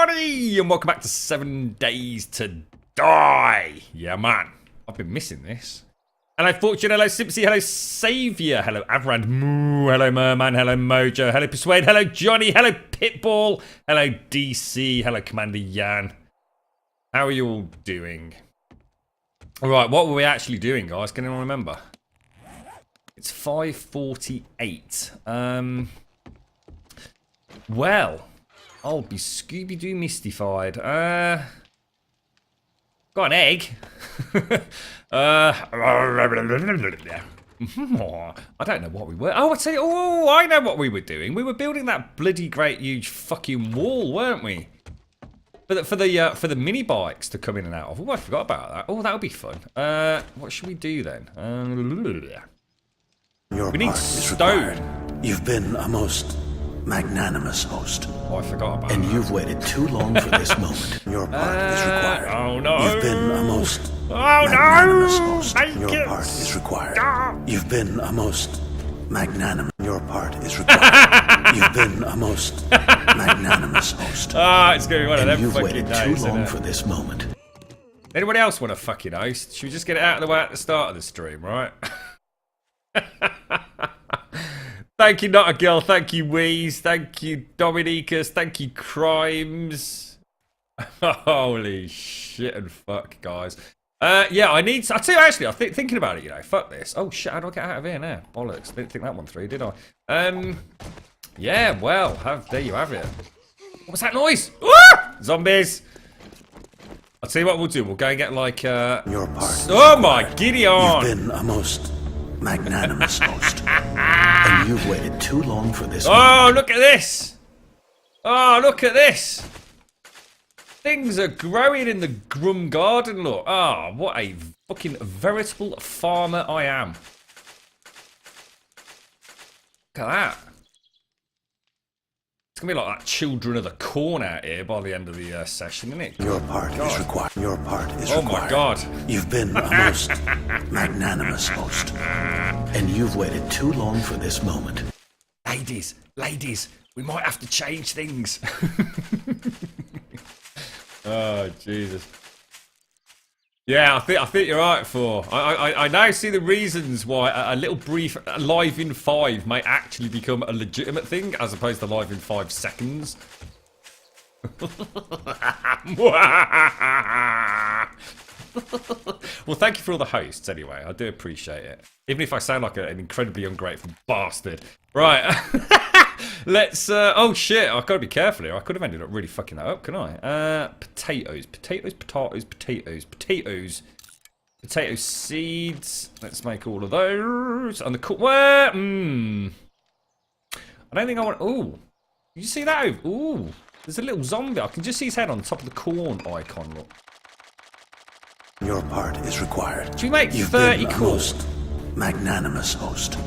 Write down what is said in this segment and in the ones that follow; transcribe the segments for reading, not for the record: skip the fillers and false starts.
everybody, and welcome back to 7 Days to Die. Yeah, man. I've been missing this. Hello, Fortune. Hello, Simpsy. Hello, Saviour. Hello, Avrand. Moo. Hello, Merman. Hello, Mojo. Hello, Persuade. Hello, Johnny. Hello, Pitbull. Hello, DC. Hello, Commander Yan. How are you all doing? All right, what were we actually doing, guys? Can anyone remember? It's 5:48. Well, I'll be Scooby-Doo mystified. Got an egg. I don't know what we were. Oh, I tell you. Oh, I know what we were doing. We were building that bloody great huge fucking wall, weren't we? For the mini bikes to come in and out of. Oh, I forgot about that. Oh, that would be fun. What should we do then? We need stone. You've been a most magnanimous host. Oh, I forgot about and that. You've waited too long for this moment. Your part is required. Oh no! You've been a most magnanimous host. Your part is required. You've been a most magnanimous. Your part is required. You've been a most magnanimous host. It's going to be one of them you've fucking waited days, too long for this moment. Anybody else want a fucking host? Should we just get it out of the way at the start of the stream, right? Thank you, Not a Girl. Thank you, Wheeze. Thank you, Dominicus. Thank you, Crimes. Holy shit and fuck, guys. Yeah, I need. I tell you, actually, thinking about it, you know, fuck this. Oh shit, how do I get out of here now? Bollocks. Didn't think that one through, did I? Yeah, well, there you have it. What was that noise? Ah! Zombies. I'll tell you what we'll do. We'll go and get like. Your part. Oh my, giddy on. You've been a most magnanimous host. And you've waited too long for this. Oh, look at this! Oh, look at this! Things are growing in the Grum garden, look. Ah, what a fucking veritable farmer I am. Look at that. It's gonna be like that Children of the Corn out here by the end of the session, isn't it? Your part is required. Your part is required. Oh my god. You've been a most magnanimous host. And you've waited too long for this moment. Ladies, we might have to change things. Oh, Jesus. Yeah, I think you're right, For. I now see the reasons why a little brief live in 5 may actually become a legitimate thing as opposed to live in 5 seconds. Well, thank you for all the hosts anyway. I do appreciate it. Even if I sound like an incredibly ungrateful bastard. Right. Let's, oh shit, I've got to be careful here. I could have ended up really fucking that up, couldn't I? Potatoes, potato seeds. Let's make all of those. And the where? I don't think I want, ooh. Did you see that? Ooh, there's a little zombie. I can just see his head on top of the corn icon, look. Your part is required. Should we make You've 30 been a corn? most magnanimous host.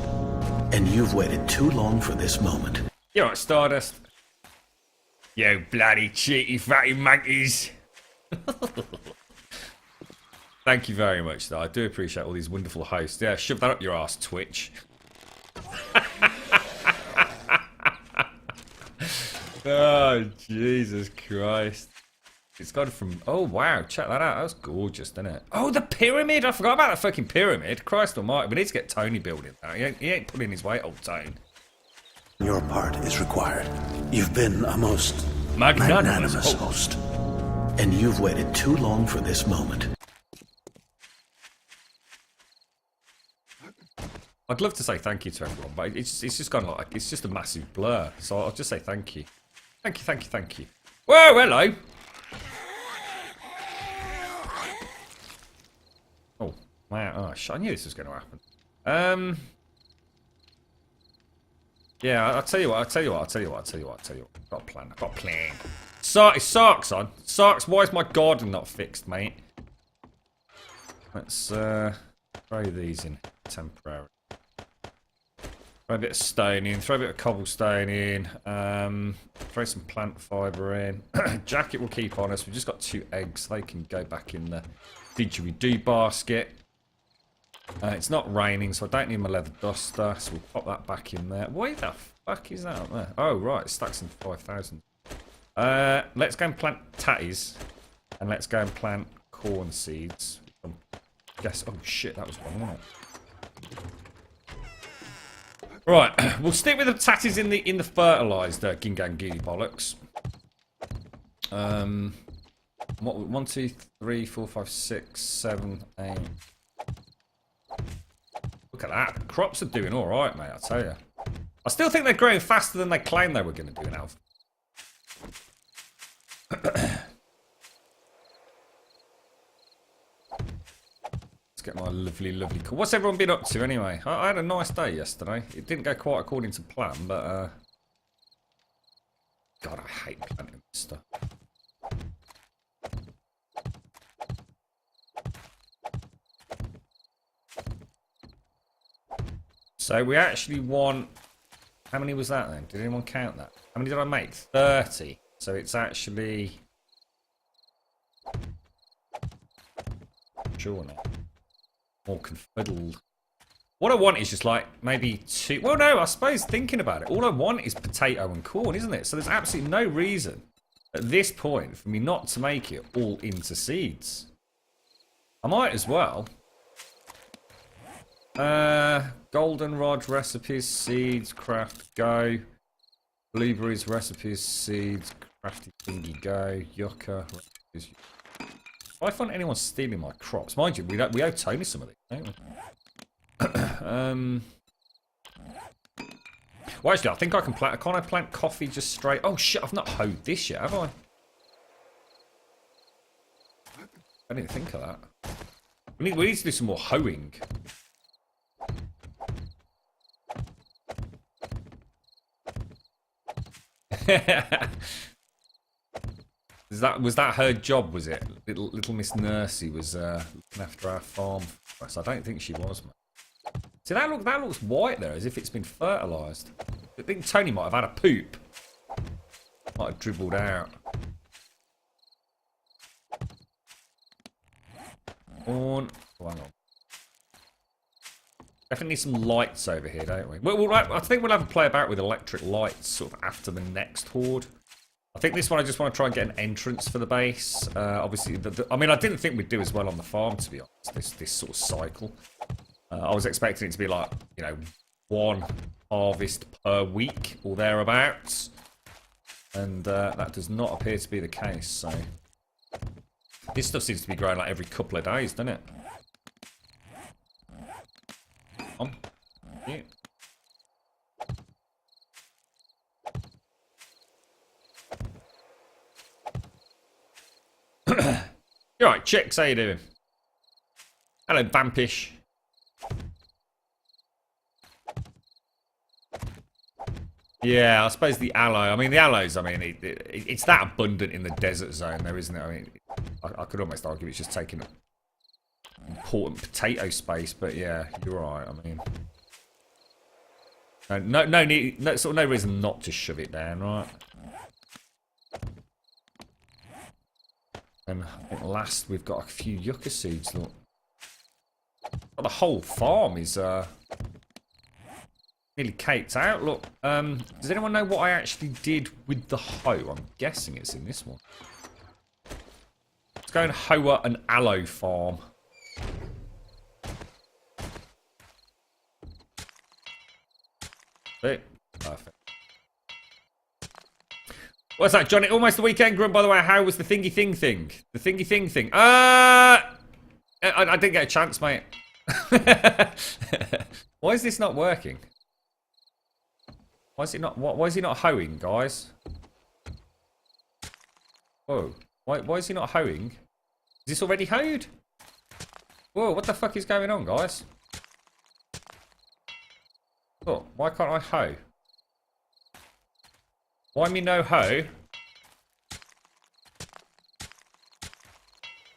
And you've waited too long for this moment. You're right, Stardust. You bloody cheeky fatty monkeys. Thank you very much, though. I do appreciate all these wonderful hosts. Yeah, shove that up your ass, Twitch. Oh, Jesus Christ. It's gone from... Oh, wow. Check that out. That was gorgeous, didn't it? Oh, the pyramid. I forgot about that fucking pyramid. Christ almighty. We need to get Tony building that. He ain't pulling his weight, old Tone. Your part is required. You've been a most magnanimous host. And you've waited too long for this moment. I'd love to say thank you to everyone, but it's just kind of like... It's just a massive blur. So I'll just say thank you. Thank you. Whoa, hello. Oh, wow. Oh, I knew this was going to happen. Yeah, I'll tell you what. Got a plan. It's Sark's on. Sark's, why is my garden not fixed, mate? Let's throw these in temporarily. Throw a bit of stone in, throw a bit of cobblestone in, throw some plant fibre in. Jacket will keep on us. We've just got 2 eggs. They can go back in the didgeridoo basket. It's not raining, so I don't need my leather duster, so we'll pop that back in there. Why the fuck is that up there? Oh, right, it stacks in 5,000. Let's go and plant tatties. And let's go and plant corn seeds. Guess. Oh shit, that was wrong, wasn't it? Right, we'll stick with the tatties in the fertilised Gingangiri bollocks. What? 1, 2, 3, 4, 5, 6, 7, 8. Look at that. The crops are doing all right, mate. I tell you. I still think they're growing faster than they claimed they were going to do now. Let's get my lovely, lovely. What's everyone been up to anyway? I had a nice day yesterday. It didn't go quite according to plan, but God, I hate planting this stuff. So we actually want. How many was that then? Did anyone count that? How many did I make? 30. So it's actually. Sure now. More confiddled. What I want is just like maybe 2. Well, no, I suppose thinking about it, all I want is potato and corn, isn't it? So there's absolutely no reason at this point for me not to make it all into seeds. I might as well. Goldenrod recipes, seeds, craft, go. Blueberries recipes, seeds, crafty thingy, go. Yucca recipes. I find anyone stealing my crops. Mind you, we owe Tony some of these, don't we? Well, actually, I think I can plant. Can't I plant coffee just straight? Oh shit! I've not hoed this yet, have I? I didn't think of that. We need to do some more hoeing. Was that her job? Was it? Little Miss Nursey was looking after our farm for us. I don't think she was, mate. See, that looks white there, as if it's been fertilised. I think Tony might have had a poop. Might have dribbled out. Oh, hang on. Definitely need some lights over here, don't we? I think we'll have a play about with electric lights sort of after the next horde. I think this one I just want to try and get an entrance for the base. Obviously, I mean, I didn't think we'd do as well on the farm, to be honest, this sort of cycle. I was expecting it to be like, you know, 1 harvest per week or thereabouts. And that does not appear to be the case, so... This stuff seems to be growing like every couple of days, doesn't it? Yeah. You alright, chicks? How you doing? Hello, Vampish. Yeah, I suppose the aloe. I mean, the aloes. I mean, it's that abundant in the desert zone, though, isn't it? I mean, I could almost argue it's just taking important potato space. But yeah, you're right. I mean, no need, no reason not to shove it down, right? And I think last we've got a few yucca seeds. Look, well, the whole farm is nearly caked out. Look, does anyone know what I actually did with the hoe? I'm guessing it's in this one. Let's go and hoe an aloe farm. See? Perfect. What's that, Johnny? Almost the weekend, Grumbul. By the way, how was the thingy thing? The thingy thing. I didn't get a chance, mate. Why is this not working? Why is it not? Why is he not hoeing, guys? Whoa! Why is he not hoeing? Is this already hoed? Whoa! What the fuck is going on, guys? Oh, why can't I hoe? Why me no hoe?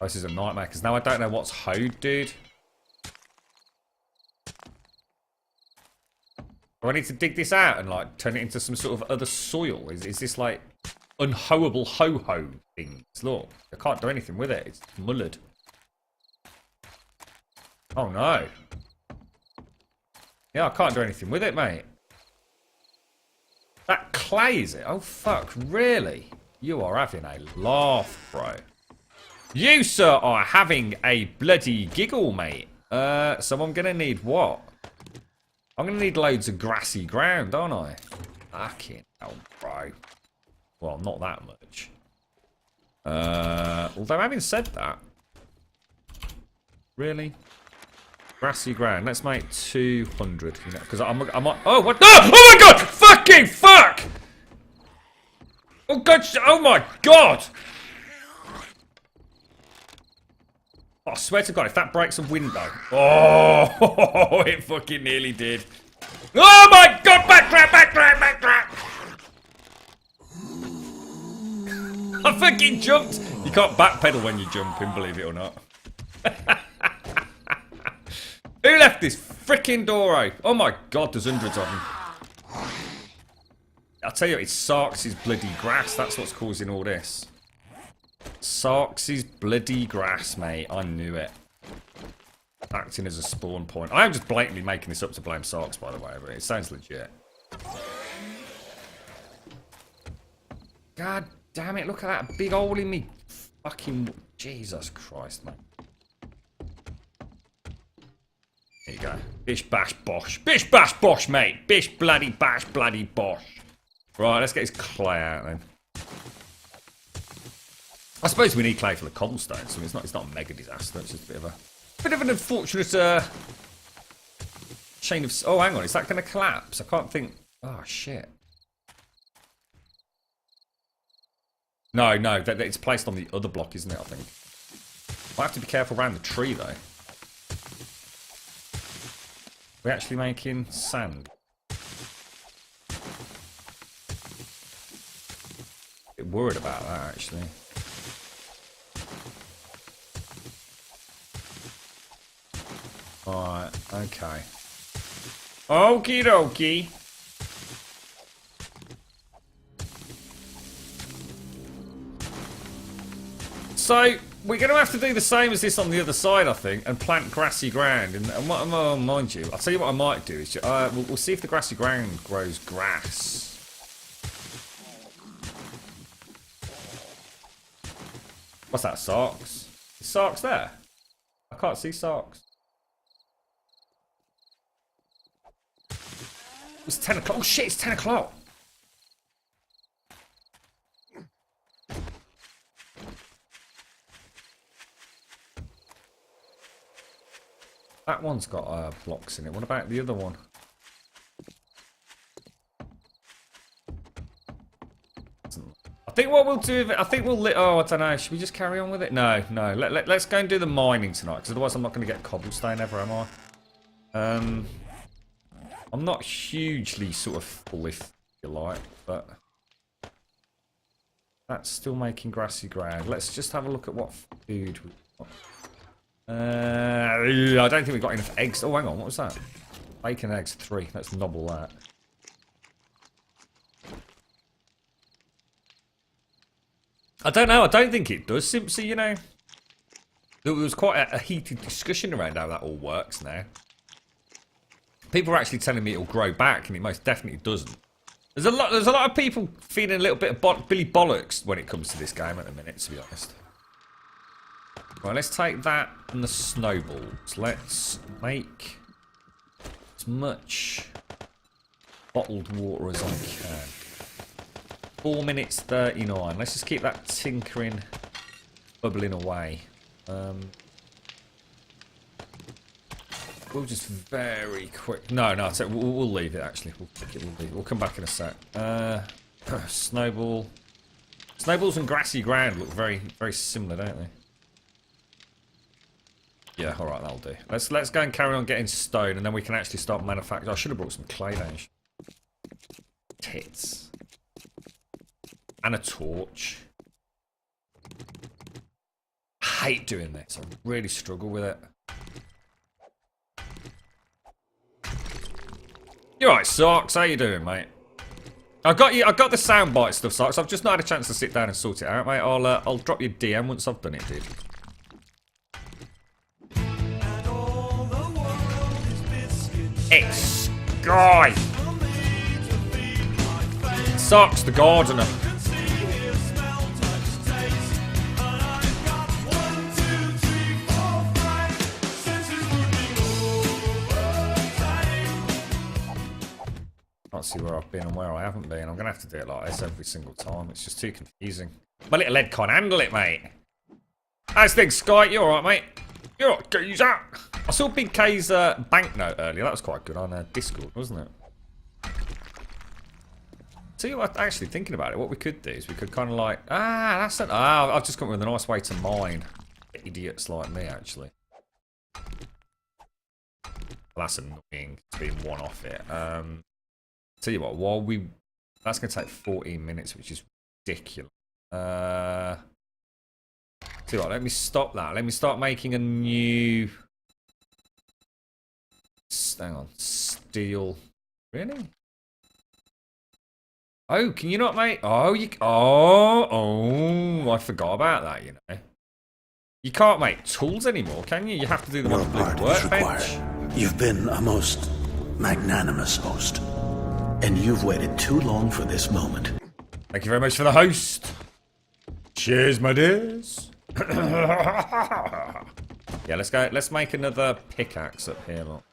Oh, this is a nightmare because now I don't know what's hoed, dude. Do I need to dig this out and like turn it into some sort of other soil? Is this like unhoeable ho-ho things? Look, I can't do anything with it. It's mullered. Oh no. Yeah, I can't do anything with it, mate. That clay, is it? Oh fuck, really? You are having a laugh, bro. You, sir, are having a bloody giggle, mate. So I'm going to need what? I'm going to need loads of grassy ground, aren't I? Fucking hell, bro. Well, not that much. Although having said that, really, grassy ground. Let's make 200. You know, because I'm. Oh, what? No! Oh my God! Fucking fuck! Oh God! Oh my God! I swear to God, if that breaks a window, oh, it fucking nearly did. Oh my God! Backtrack! Backtrack! Backtrack! I fucking jumped. You can't backpedal when you're jumping, believe it or not. Who left this freaking door open? Oh my God, there's hundreds of them. I'll tell you, it's Sarks' bloody grass. That's what's causing all this. Sarks' bloody grass, mate. I knew it. Acting as a spawn point. I am just blatantly making this up to blame Sarks, by the way, but it sounds legit. God damn it, look at that big hole in me. Fucking Jesus Christ, mate. There you go. Bish bash bosh. Bish bash bosh, mate. Bish bloody bash bloody bosh. Right, let's get his clay out then. I suppose we need clay for the cobblestone, so it's not a mega disaster. It's just a bit of an unfortunate chain of. Oh, hang on, is that going to collapse? I can't think. Oh shit. No, it's placed on the other block, isn't it? I think. I have to be careful around the tree though. We're actually making sand. A bit worried about that actually. Alright, okay. Okie dokie. So, we're going to have to do the same as this on the other side, I think, and plant grassy ground. And what, mind you, I'll tell you what I might do. Is we'll see if the grassy ground grows grass. What's that, Sarks? Is Sarks there? I can't see Sarks. It's 10 o'clock. Oh shit, it's 10 o'clock. That one's got blocks in it. What about the other one? I think what we'll do, I think we'll oh, I don't know. Should we just carry on with it? No. Let's go and do the mining tonight, because otherwise I'm not going to get cobblestone ever, am I? I'm not hugely sort of full, if you like, but that's still making grassy ground. Let's just have a look at what food we've got. I don't think we've got enough eggs. Oh, hang on, what was that? Bacon and eggs 3. Let's nobble that. I don't know. I don't think it does. Simply, you know, there was quite a heated discussion around how that all works now. People are actually telling me it'll grow back, and it most definitely doesn't. There's a lot of people feeling a little bit of Billy Bollocks when it comes to this game at the minute, to be honest. Right, let's take that and the snowballs. Let's make as much bottled water as I can. 4 minutes 39. Let's just keep that tinkering, bubbling away. We'll just very quick. No, we'll leave it. Actually, we'll come back in a sec. Snowballs and grassy ground look very, very similar, don't they? Yeah, all right, that'll do. Let's go and carry on getting stone, and then we can actually start manufacturing. I should have brought some clay down. Tits. And a torch. I hate doing this. I really struggle with it. You alright, Sarks? How you doing, mate? I got the soundbite stuff, Sarks. I've just not had a chance to sit down and sort it out, mate. I'll drop you a DM once I've done it, dude. It's Sky! Sarks the gardener. can't see where I've been and where I haven't been. I'm going to have to do it like this every single time. It's just too confusing. My little head can't handle it, mate. How's things, Sky? You alright, mate? You alright, geezer? I saw Big K's banknote earlier. That was quite good on Discord, wasn't it? See what, actually thinking about it, what we could do is we could kind of like, I've just come up with a nice way to mine. Idiots like me, actually. Well, that's annoying to be one off it. Tell you what, that's going to take 14 minutes, which is ridiculous. Tell you what, let me stop that. Let me start making a new. Hang on, steel. Really? Oh, can you not make? Oh, I forgot about that. You know, you can't make tools anymore, can you? You have to do them on the workbench. You've been a most magnanimous host, and you've waited too long for this moment. Thank you very much for the host. Cheers, my dears. Yeah, let's go. Let's make another pickaxe up here. Look.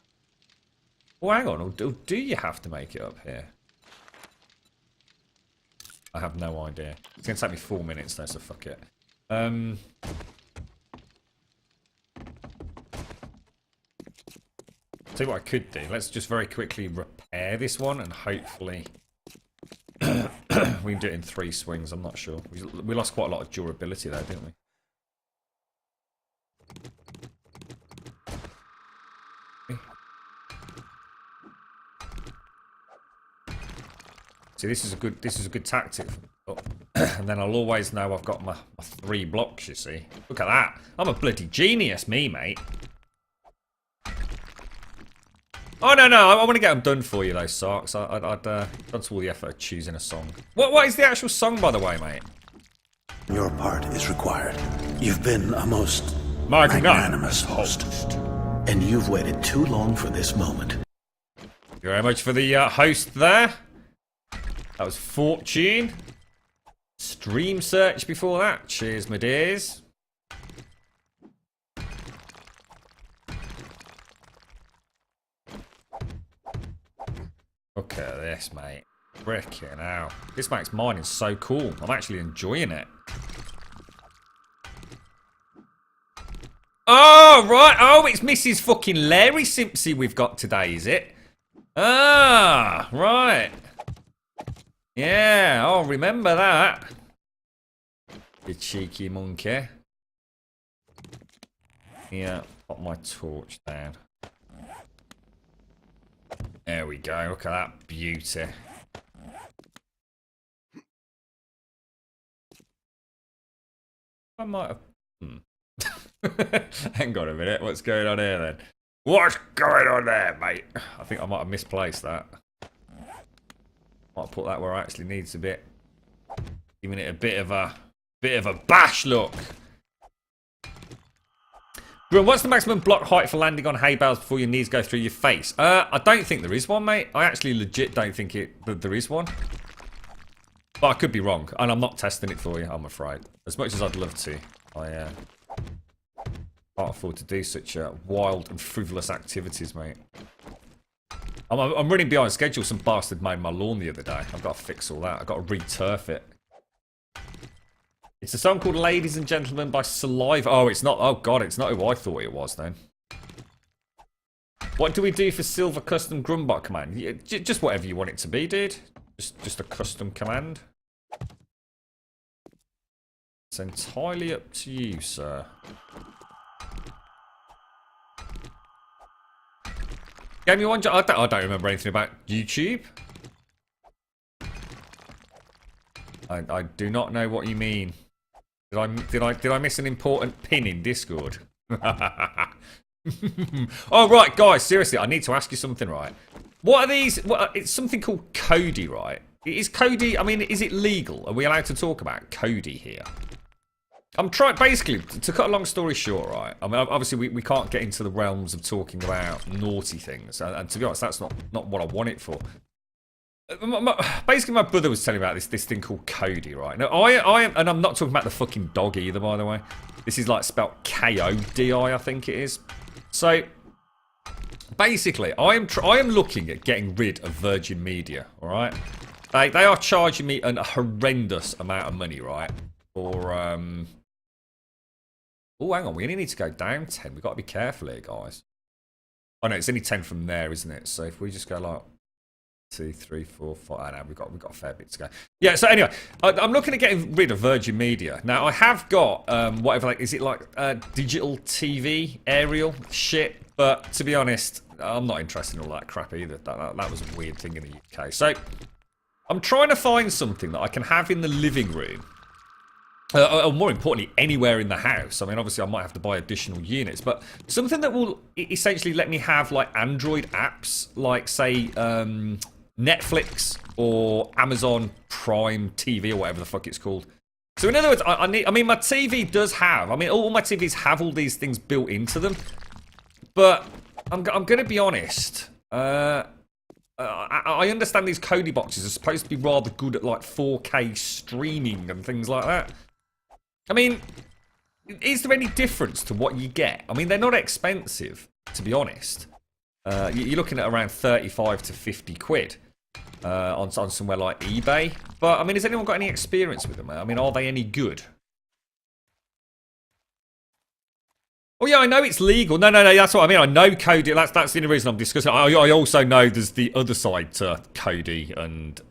Oh, hang on. Do you have to make it up here? I have no idea. It's going to take me 4 minutes though, so fuck it. Tell you what I could do. Let's just very quickly repair this one and hopefully we can do it in 3 swings. I'm not sure. We lost quite a lot of durability there, didn't we? See, this is a good tactic. And then I'll always know I've got my 3 blocks, you see. Look at that. I'm a bloody genius, me, mate. Oh, no, I want to get them done for you, those socks. I'd gone to all the effort of choosing a song. What is the actual song, by the way, mate? Your part is required. You've been a most magnanimous host, and you've waited too long for this moment. Thank you very much for the host there. That was Fortune. Stream search before that. Cheers, my dears. Look at this, mate. Frickin' hell. This makes mining so cool. I'm actually enjoying it. Oh, right. Oh, it's Mrs. fucking Larry Simpsy we've got today, is it? Ah, right. Yeah, I'll remember that. You cheeky monkey. Yeah, put my torch down. There we go. Look at that beauty. I might have... Hang on a minute. What's going on here then? What's going on there, mate? I think I might have misplaced that. Might put that where I actually need to be. Giving it a bit of a bash look. Bro, what's the maximum block height for landing on hay bales before your knees go through your face? I don't think there is one, mate. I actually legit don't think there is one. But I could be wrong, and I'm not testing it for you, I'm afraid. As much as I'd love to, I can't afford to do such wild and frivolous activities, mate. I'm running behind schedule. Some bastard mowed my lawn the other day. I've got to fix all that. I've got to re-turf it. It's a song called Ladies and Gentlemen by Saliva. Oh, it's not. Oh, God, it's not who I thought it was then. What do we do for Silver Custom Grumbul command? Yeah, just whatever you want it to be, dude. Just a custom command. It's entirely up to you, sir. Gave me one. I don't remember anything about YouTube. I do not know what you mean. Did I miss an important pin in Discord? Oh right, guys, seriously, I need to ask you something, right? What are these? It's something called Cody, right? Is Cody? I mean, is it legal? Are we allowed to talk about Cody here? I'm trying, basically, to cut a long story short, right? I mean, obviously, we can't get into the realms of talking about naughty things, and to be honest, that's not what I want it for. Basically, my brother was telling me about this thing called Cody, right? Now, I am, and I'm not talking about the fucking dog either, by the way. This is like spelled K-O-D-I, I think it is. So, basically, I am looking at getting rid of Virgin Media, alright? They are charging me a horrendous amount of money, right? For, oh, hang on, we only need to go down 10. We've got to be careful here, guys. Oh, no, it's only 10 from there, isn't it? So if we just go like 2, 3, 4, 5. I know, we've got a fair bit to go. Yeah, so anyway, I'm looking at getting rid of Virgin Media. Now, I have got, whatever, like, is it like digital TV, aerial shit? But to be honest, I'm not interested in all that crap either. That was a weird thing in the UK. So I'm trying to find something that I can have in the living room. Or more importantly, anywhere in the house. I mean, obviously, I might have to buy additional units, but something that will essentially let me have like Android apps, like say Netflix or Amazon Prime TV or whatever the fuck it's called. So in other words, I mean, my TV does have. I mean, all my TVs have all these things built into them. But I'm going to be honest. I understand these Kodi boxes are supposed to be rather good at like 4K streaming and things like that. I mean, is there any difference to what you get? I mean, they're not expensive, to be honest. You're looking at around 35 to 50 quid on somewhere like eBay. But, I mean, has anyone got any experience with them? I mean, are they any good? Oh, yeah, I know it's legal. No, that's what I mean. I know Kodi. That's the only reason I'm discussing it. I also know there's the other side to Kodi and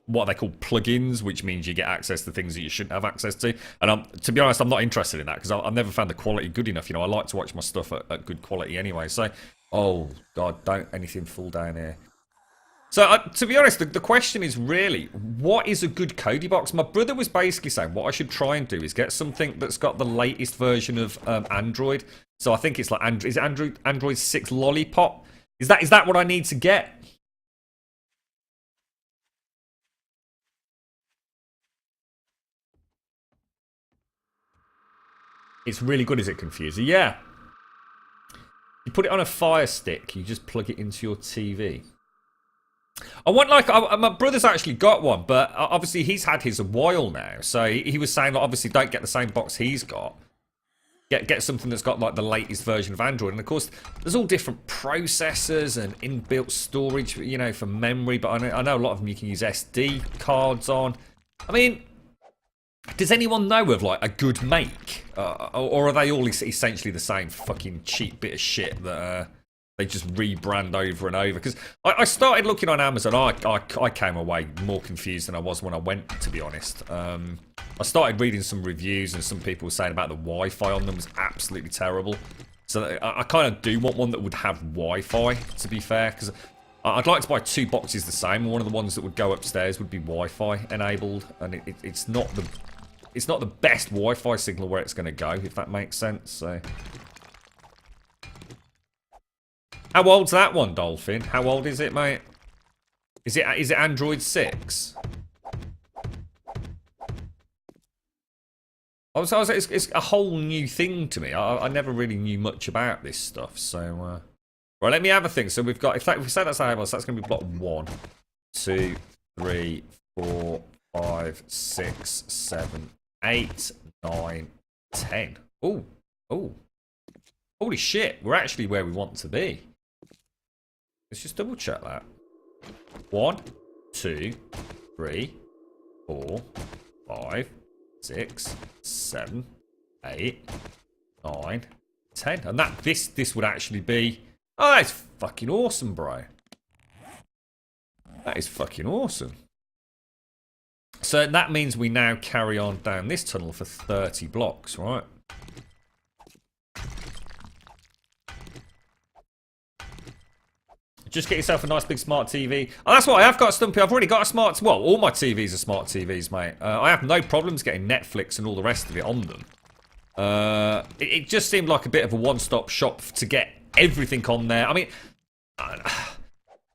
what they call plugins, which means you get access to things that you shouldn't have access to. And to be honest, I'm not interested in that because I've never found the quality good enough. You know, I like to watch my stuff at good quality anyway. So, oh, God, don't anything fall down here. So, to be honest, the question is really, what is a good Kodi box? My brother was basically saying what I should try and do is get something that's got the latest version of Android. So I think it's like, is it Android 6 Lollipop? Is that what I need to get? It's really good, is it, Confuser? Yeah. You put it on a Fire Stick, you just plug it into your TV. I want like my brother's actually got one, but obviously he's had his a while now. So he was saying, like, obviously don't get the same box he's got. Get something that's got like the latest version of Android, and of course there's all different processors and inbuilt storage, you know, for memory. But I know a lot of them you can use SD cards on. I mean, does anyone know of like a good make, or are they all essentially the same fucking cheap bit of shit that? They just rebrand over and over. Because I started looking on Amazon. I came away more confused than I was when I went, to be honest. I started reading some reviews and some people were saying about the Wi-Fi on them was absolutely terrible. So I kind of do want one that would have Wi-Fi, to be fair. Because I'd like to buy 2 boxes the same. One of the ones that would go upstairs would be Wi-Fi enabled. And it's not the best Wi-Fi signal where it's going to go, if that makes sense. So... How old's that one, Dolphin? How old is it, mate? Is it Android 6? It's a whole new thing to me. I never really knew much about this stuff. So, right, let me have a think. So we've got, if we say that's how much, that's going to be block 1, 2, 3, 4, 5, 6, 7, 8, 9, 10. Oh. Holy shit, we're actually where we want to be. Let's just double check that. 1, 2, 3, 4, 5, 6, 7, 8, 9, 10. And this would actually be... Oh, that's fucking awesome, bro. That is fucking awesome. So that means we now carry on down this tunnel for 30 blocks, right? Just get yourself a nice big smart TV. Oh, that's what I have got, Stumpy. I've already got a smart... Well, all my TVs are smart TVs, mate. I have no problems getting Netflix and all the rest of it on them. It just seemed like a bit of a one-stop shop to get everything on there. I mean,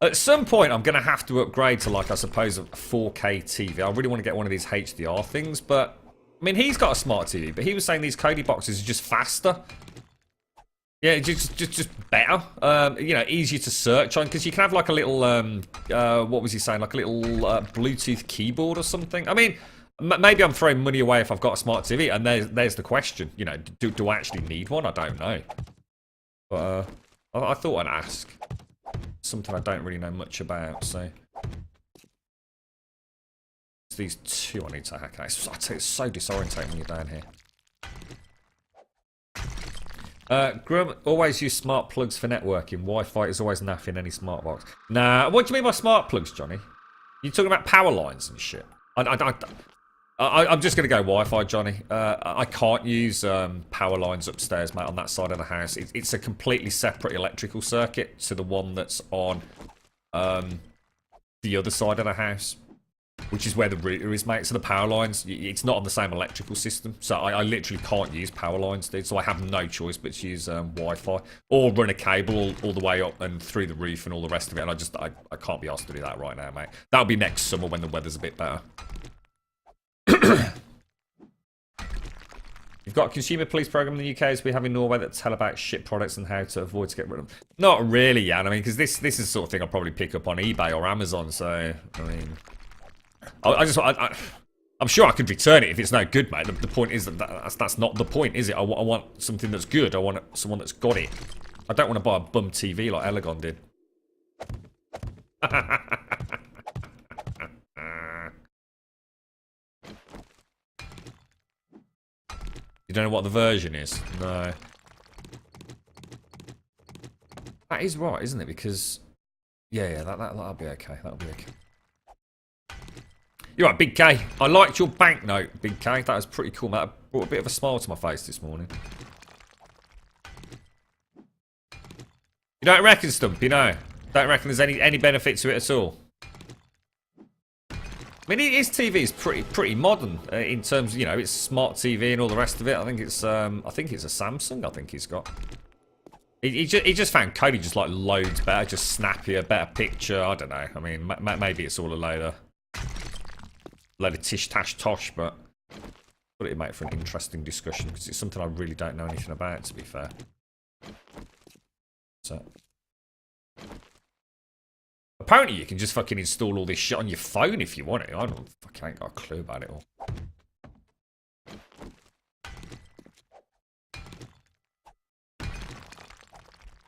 at some point, I'm going to have to upgrade to, like, I suppose, a 4K TV. I really want to get one of these HDR things, but... I mean, he's got a smart TV, but he was saying these Kodi boxes are just faster. Yeah, just better. You know, easier to search on because you can have like a little what was he saying? Like a little Bluetooth keyboard or something. I mean, maybe I'm throwing money away if I've got a smart TV. And there's the question. You know, do I actually need one? I don't know. But I thought I'd ask. Something I don't really know much about, so... It's these two I need to hack out. It's so disorientating when you're down here. Grum, always use smart plugs for networking. Wi-Fi is always naff in any smart box. Nah, what do you mean by smart plugs, Johnny? You talking about power lines and shit? I'm just going to go Wi-Fi, Johnny. I can't use power lines upstairs, mate, on that side of the house. It's a completely separate electrical circuit to the one that's on the other side of the house, which is where the router is, mate. So the power lines, it's not on the same electrical system. So I literally can't use power lines, dude. So I have no choice but to use Wi-Fi or run a cable all the way up and through the roof and all the rest of it. And I can't be asked to do that right now, mate. That'll be next summer when the weather's a bit better. You've got a consumer police program in the UK as we have in Norway that tell about shit products and how to avoid to get rid of them. Not really, Jan. I mean, because this is the sort of thing I'll probably pick up on eBay or Amazon. So, I mean, I'm sure I could return it if it's no good, mate. The point is that's not the point, is it? I want something that's good. I want someone that's got it. I don't want to buy a bum TV like Elegon did. You don't know what the version is? No. That is right, isn't it? Because... Yeah, that'll be okay. That'll be okay. You're right, Big K. I liked your banknote, Big K. That was pretty cool, mate. That brought a bit of a smile to my face this morning. You don't reckon, Stumpy? No. Don't reckon there's any benefit to it at all? I mean, his TV is pretty modern in terms of, you know, it's smart TV and all the rest of it. I think it's a Samsung. I think he's got. He just found Cody just like loads better, just snappier, better picture. I don't know. I mean, maybe it's all a load of tish tash tosh, but thought it'd make for an interesting discussion because it's something I really don't know anything about, to be fair. So. Apparently you can just fucking install all this shit on your phone if you want it. I ain't got a clue about it all.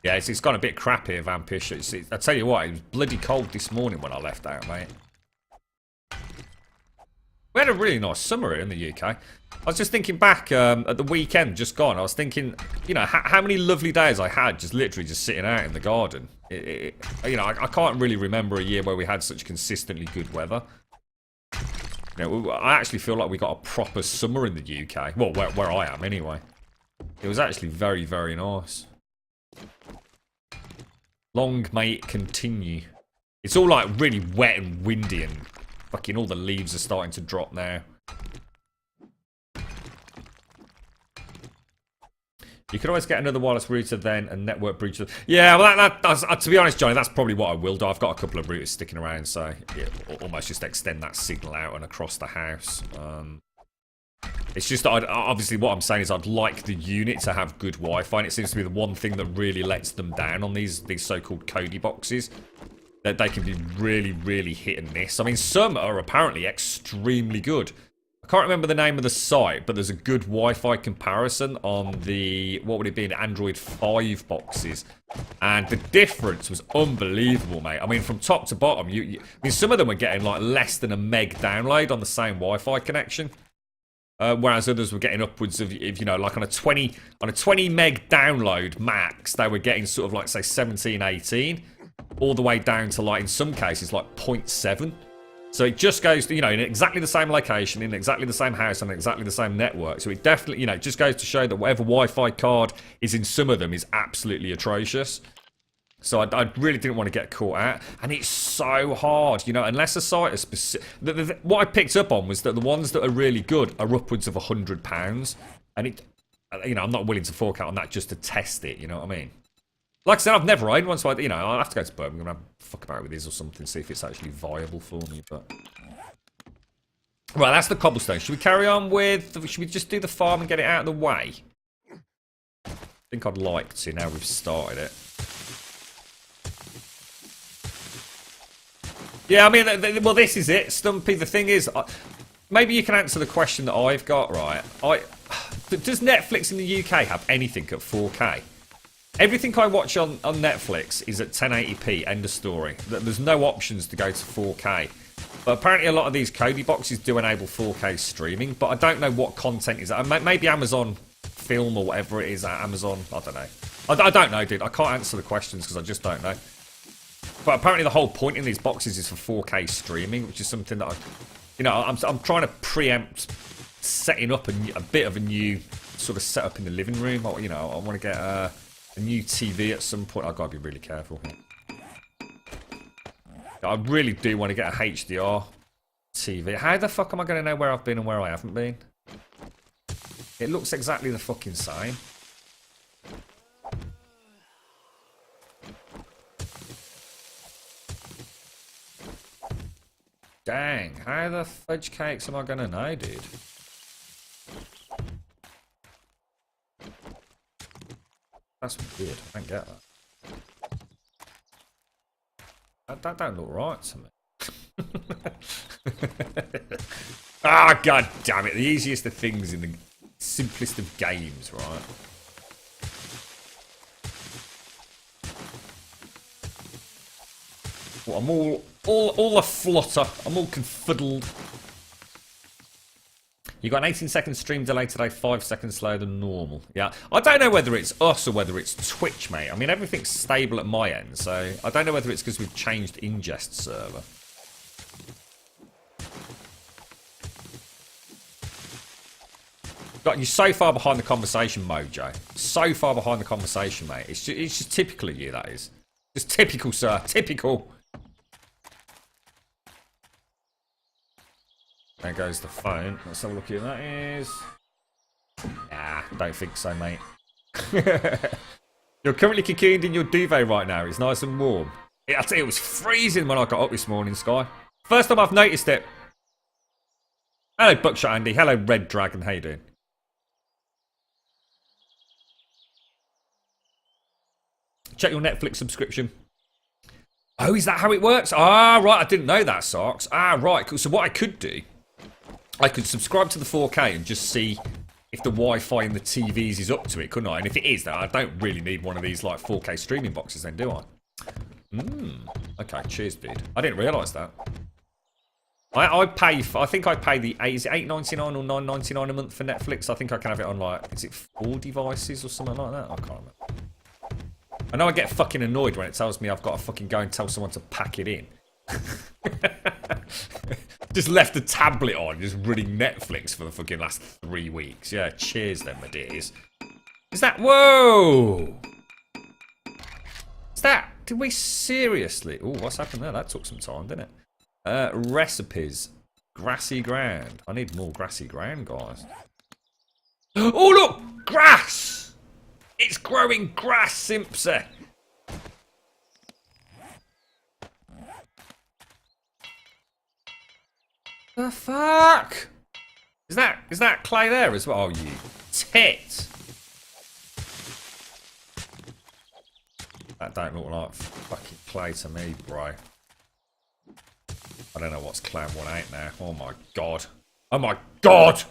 Yeah, it's gone a bit crap here, Vampish. I tell you what, it was bloody cold this morning when I left out, mate. We had a really nice summer here in the UK. I was just thinking back at the weekend just gone. I was thinking, you know, how many lovely days I had just literally just sitting out in the garden. You know, I can't really remember a year where we had such consistently good weather. You know, I actually feel like we got a proper summer in the UK. Well, where I am anyway. It was actually very, very nice. Long may it continue. It's all like really wet and windy and fucking all the leaves are starting to drop now. You could always get another wireless router then and network breach. Yeah, well, that's, to be honest, Johnny, that's probably what I will do. I've got a couple of routers sticking around, so yeah, almost just extend that signal out and across the house. It's just that obviously what I'm saying is I'd like the unit to have good Wi-Fi, and it seems to be the one thing that really lets them down on these so-called Cody boxes. That they can be really, really hit and miss. I mean, some are apparently extremely good. I can't remember the name of the site, but there's a good Wi-Fi comparison on the, what would it be, an Android 5 boxes. And the difference was unbelievable, mate. I mean, from top to bottom, I mean, some of them were getting like less than a meg download on the same Wi-Fi connection. Whereas others were getting upwards of, you know, like on a 20 meg download max, they were getting sort of like, say, 17, 18. All the way down to, like, in some cases, like 0.7. So it just goes to, you know, in exactly the same location, in exactly the same house, on exactly the same network. So it definitely, you know, just goes to show that whatever Wi-Fi card is in some of them is absolutely atrocious. So I really didn't want to get caught out. And it's so hard, you know, unless a site is specific. What I picked up on was that the ones that are really good are upwards of £100. And it, you know, I'm not willing to fork out on that just to test it, you know what I mean? Like I said, I've never owned one, so you know, I'll have to go to Birmingham and fuck about with this or something, see if it's actually viable for me, but... Right, that's the cobblestone. Should we carry on with... Should we just do the farm and get it out of the way? I think I'd like to, now we've started it. Yeah, I mean, well, this is it, Stumpy. The thing is, maybe you can answer the question that I've got, right? Does Netflix in the UK have anything at 4K? Everything I watch on Netflix is at 1080p, end of story. There's no options to go to 4K. But apparently a lot of these Kodi boxes do enable 4K streaming, but I don't know what content is that. Maybe Amazon Film or whatever it is at Amazon. I don't know. I don't know, dude. I can't answer the questions because I just don't know. But apparently the whole point in these boxes is for 4K streaming, which is something that I'm trying to preempt setting up a bit of a new sort of setup in the living room. I want to get a new TV at some point. I've got to be really careful. I really do want to get a HDR TV. How the fuck am I going to know where I've been and where I haven't been? It looks exactly the fucking same. Dang, how the fudge cakes am I going to know, dude? That's weird. I don't get that. That don't look right to me. Ah, god damn it. The easiest of things in the simplest of games, right? Well, I'm all a flutter. I'm all confuddled. You got an 18 second stream delay today, 5 seconds slower than normal. Yeah, I don't know whether it's us or whether it's Twitch, mate. I mean, everything's stable at my end, so I don't know whether it's because we've changed ingest server. God, you're so far behind the conversation, Mojo. So far behind the conversation, mate. It's just typical of you, that is. Just typical, sir. Typical. There goes the phone. Let's have a look at who that is. Nah, don't think so, mate. You're currently cocooned in your duvet right now. It's nice and warm. It was freezing when I got up this morning, Sky. First time I've noticed it. Hello, Buckshot Andy. Hello, Red Dragon. How you doing? Check your Netflix subscription. Oh, is that how it works? Ah, right. I didn't know that, Sarks. Ah, right. Cool. So what I could do, I could subscribe to the 4K and just see if the Wi-Fi in the TVs is up to it, couldn't I? And if it is, then I don't really need one of these like 4K streaming boxes then, do I? Okay, cheers, dude. I didn't realise that. I think I pay the is it $8.99 or $9.99 a month for Netflix. I think I can have it on like, is it 4 devices or something like that? I can't remember. I know I get fucking annoyed when it tells me I've got to fucking go and tell someone to pack it in. Just left the tablet on, just running Netflix for the fucking last 3 weeks. Yeah, cheers then, my dears. Is that... Whoa! Is that... Did we seriously... Oh, what's happened there? That took some time, didn't it? Recipes. Grassy ground. I need more grassy ground, guys. Oh, look! Grass! It's growing grass, Simpsy. The fuck? Is that clay there as well? Oh, you tit. That don't look like fucking clay to me, bro. I don't know what's clan 1-8 now. Oh my god. Oh my god!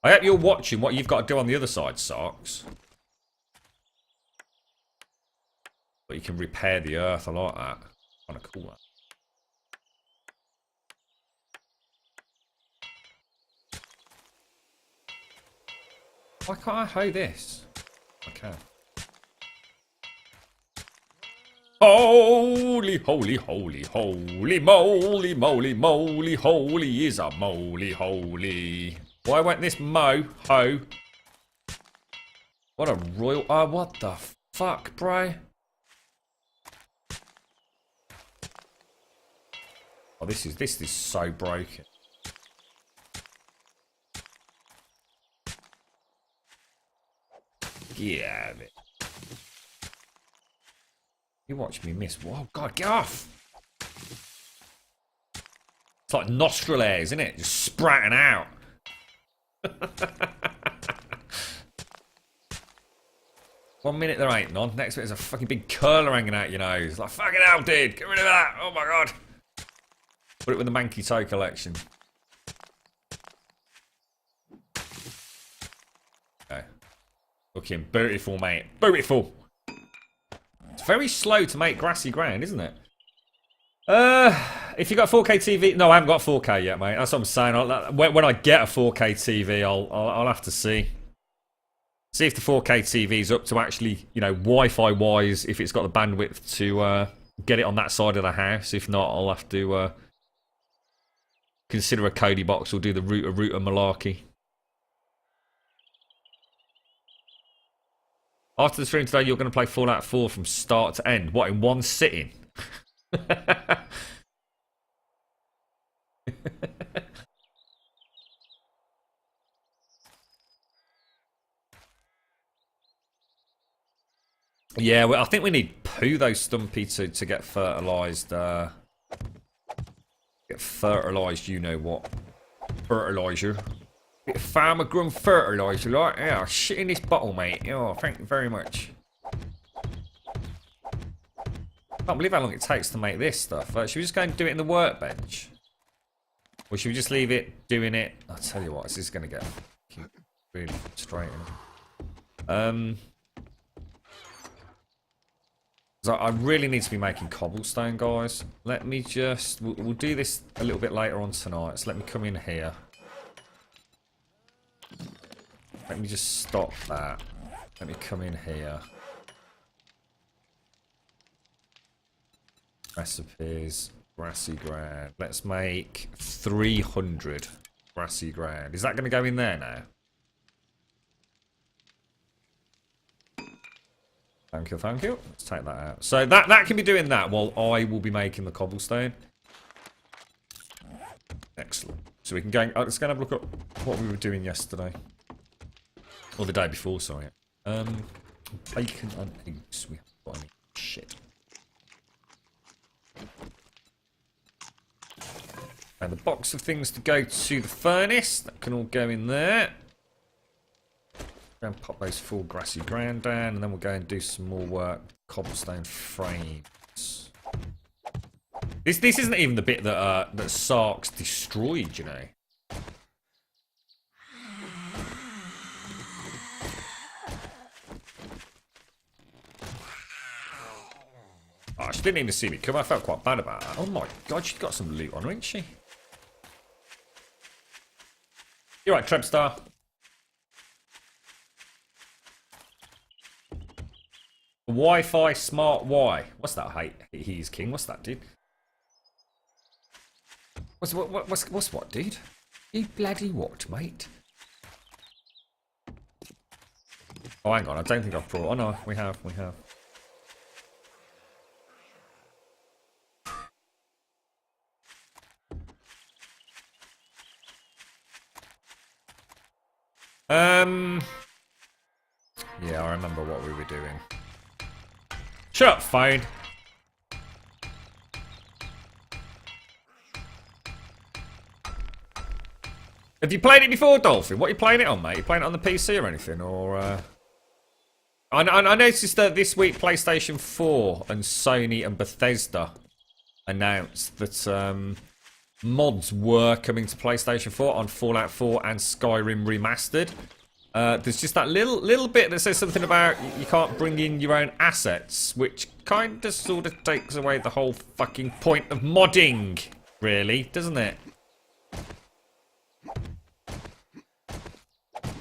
I hope you're watching what you've got to do on the other side, Sarks. But you can repair the earth. I like that. Kind of cool, that. Why can't I hoe this? I can. Holy, holy, holy, holy, moly, moly, moly, holy is a moly, holy. Why went this ho? What a royal... Oh, what the fuck, bro? Oh, this is so broken. Get out of it. You watch me miss. Whoa, God, get off! It's like nostril hairs, isn't it? Just sprouting out. One minute there ain't none. Next minute there's a fucking big curler hanging out your nose. Like, fucking hell, dude. Get rid of that. Oh, my God. Put it with the Manky Toe collection. Okay. Looking beautiful, mate. Beautiful. It's very slow to make grassy ground, isn't it? If you got 4K TV, no, I haven't got 4K yet, mate. That's what I'm saying. When I get a 4K TV, I'll have to see. See if the 4K TV is up to actually, you know, Wi-Fi wise, if it's got the bandwidth to get it on that side of the house. If not, I'll have to consider a Cody box or do the router malarkey. After the stream today, you're going to play Fallout 4 from start to end. What, in one sitting? Yeah, well, I think we need poo though, Stumpy, to get fertilised. Get fertilised, you know what? Fertiliser. Bit of Farmer Grum fertiliser, like. Yeah, shit in this bottle, mate. Oh, thank you very much. Can't believe how long it takes to make this stuff. Should we just go and do it in the workbench? Or should we just leave it doing it? I'll tell you what, this is going to get really frustrating. So I really need to be making cobblestone, guys. Let me just... We'll do this a little bit later on tonight. So let me come in here. Let me just stop that. Let me come in here. Recipes. Grassy ground. Let's make 300 grassy ground. Is that going to go in there now? Thank you, thank you. Let's take that out. So that can be doing that while I will be making the cobblestone. Excellent. So we can go... let's go and have a look at what we were doing yesterday. Or the day before, sorry. Bacon and eggs. We haven't got any shit. And the box of things to go to the furnace. That can all go in there. Go and pop those full grassy ground down, and then we'll go and do some more work. Cobblestone frames. This isn't even the bit that Sark's destroyed, you know. Oh, she didn't even see me come. I felt quite bad about that. Oh my god, she's got some loot on her, ain't she? You're right, Trebstar. Wi-Fi Smart Y. What's that? He's king. What's that, dude? What's what, dude? You bloody what, mate? Oh, hang on. I don't think I've brought... Oh, no. We have. Yeah, I remember what we were doing. Shut up, phone. Have you played it before, Dolphin? What are you playing it on, mate? You playing it on the PC or anything? Or I noticed that this week PlayStation 4 and Sony and Bethesda announced that mods were coming to PlayStation 4 on Fallout 4 and Skyrim Remastered. There's just that little bit that says something about you can't bring in your own assets, which kind of sort of takes away the whole fucking point of modding, really, doesn't it?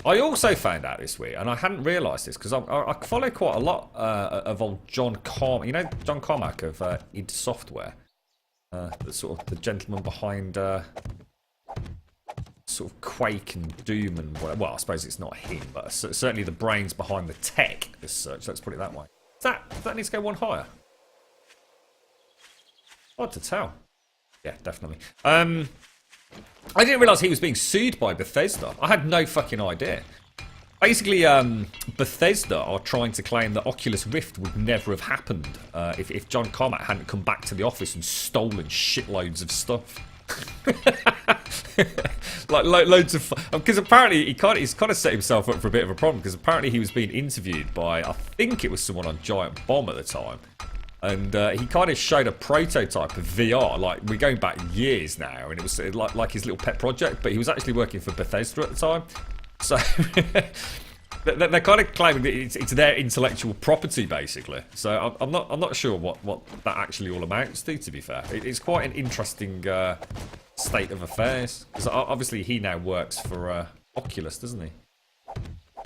I also found out this week, and I hadn't realised this, because I follow quite a lot of old John Carmack. You know John Carmack of id Software? The sort of the gentleman behind... sort of Quake and Doom and whatever. Well, I suppose it's not him, but certainly the brains behind the tech as such. Let's put it that way. Does that need to go one higher? Hard to tell. Yeah, definitely. I didn't realise he was being sued by Bethesda. I had no fucking idea. Basically, Bethesda are trying to claim that Oculus Rift would never have happened if John Carmack hadn't come back to the office and stolen shitloads of stuff. Like loads of because apparently he's kind of set himself up for a bit of a problem, because apparently he was being interviewed by, I think it was someone on Giant Bomb at the time, And he kind of showed a prototype of VR. Like, we're going back years now, and it was like his little pet project. But he was actually working for Bethesda at the time. So they're kind of claiming that it's their intellectual property, basically. So I'm not sure what that actually all amounts to be fair. It's quite an interesting state of affairs. Because obviously he now works for Oculus, doesn't he?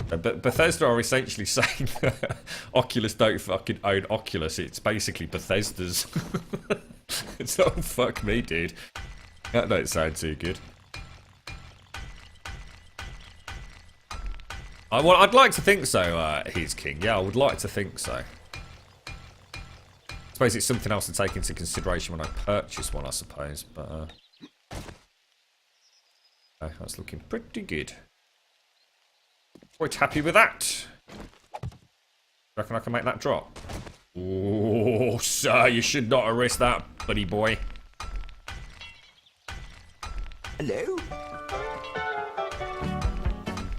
But Bethesda are essentially saying Oculus don't fucking own Oculus. It's basically Bethesda's. It's oh fuck me, dude. That don't sound too good. I'd like to think so, he's king. Yeah, I would like to think so. I suppose it's something else to take into consideration when I purchase one, I suppose. But that's looking pretty good. Quite happy with that. Reckon I can make that drop? Oh, sir, you should not have risked that, buddy boy. Hello?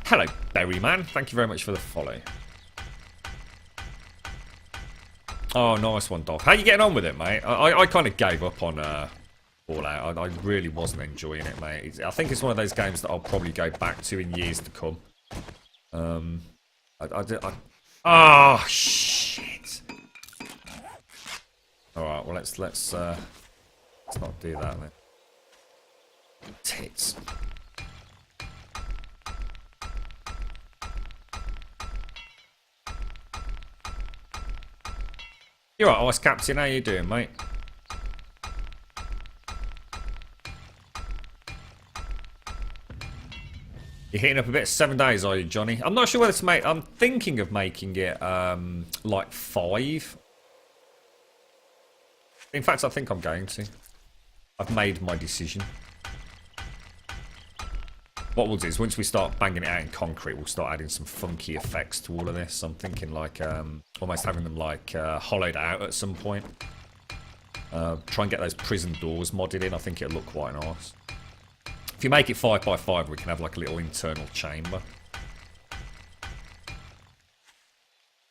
Hello, Berryman. Thank you very much for the follow. Oh, nice one, Dov. How you getting on with it, mate? I kind of gave up on Fallout. I really wasn't enjoying it, mate. I think it's one of those games that I'll probably go back to in years to come. Oh shit! All right, well let's not do that then. Tits. You're right, Ice Captain. How you doing, mate? You're hitting up a bit 7 days, are you, Johnny? I'm not sure whether to make... I'm thinking of making it, like 5. In fact, I think I'm going to. I've made my decision. What we'll do is, once we start banging it out in concrete, we'll start adding some funky effects to all of this. I'm thinking, like, almost having them, like, hollowed out at some point. Try and get those prison doors modded in. I think it'll look quite nice. If you make it 5x5, we can have like a little internal chamber.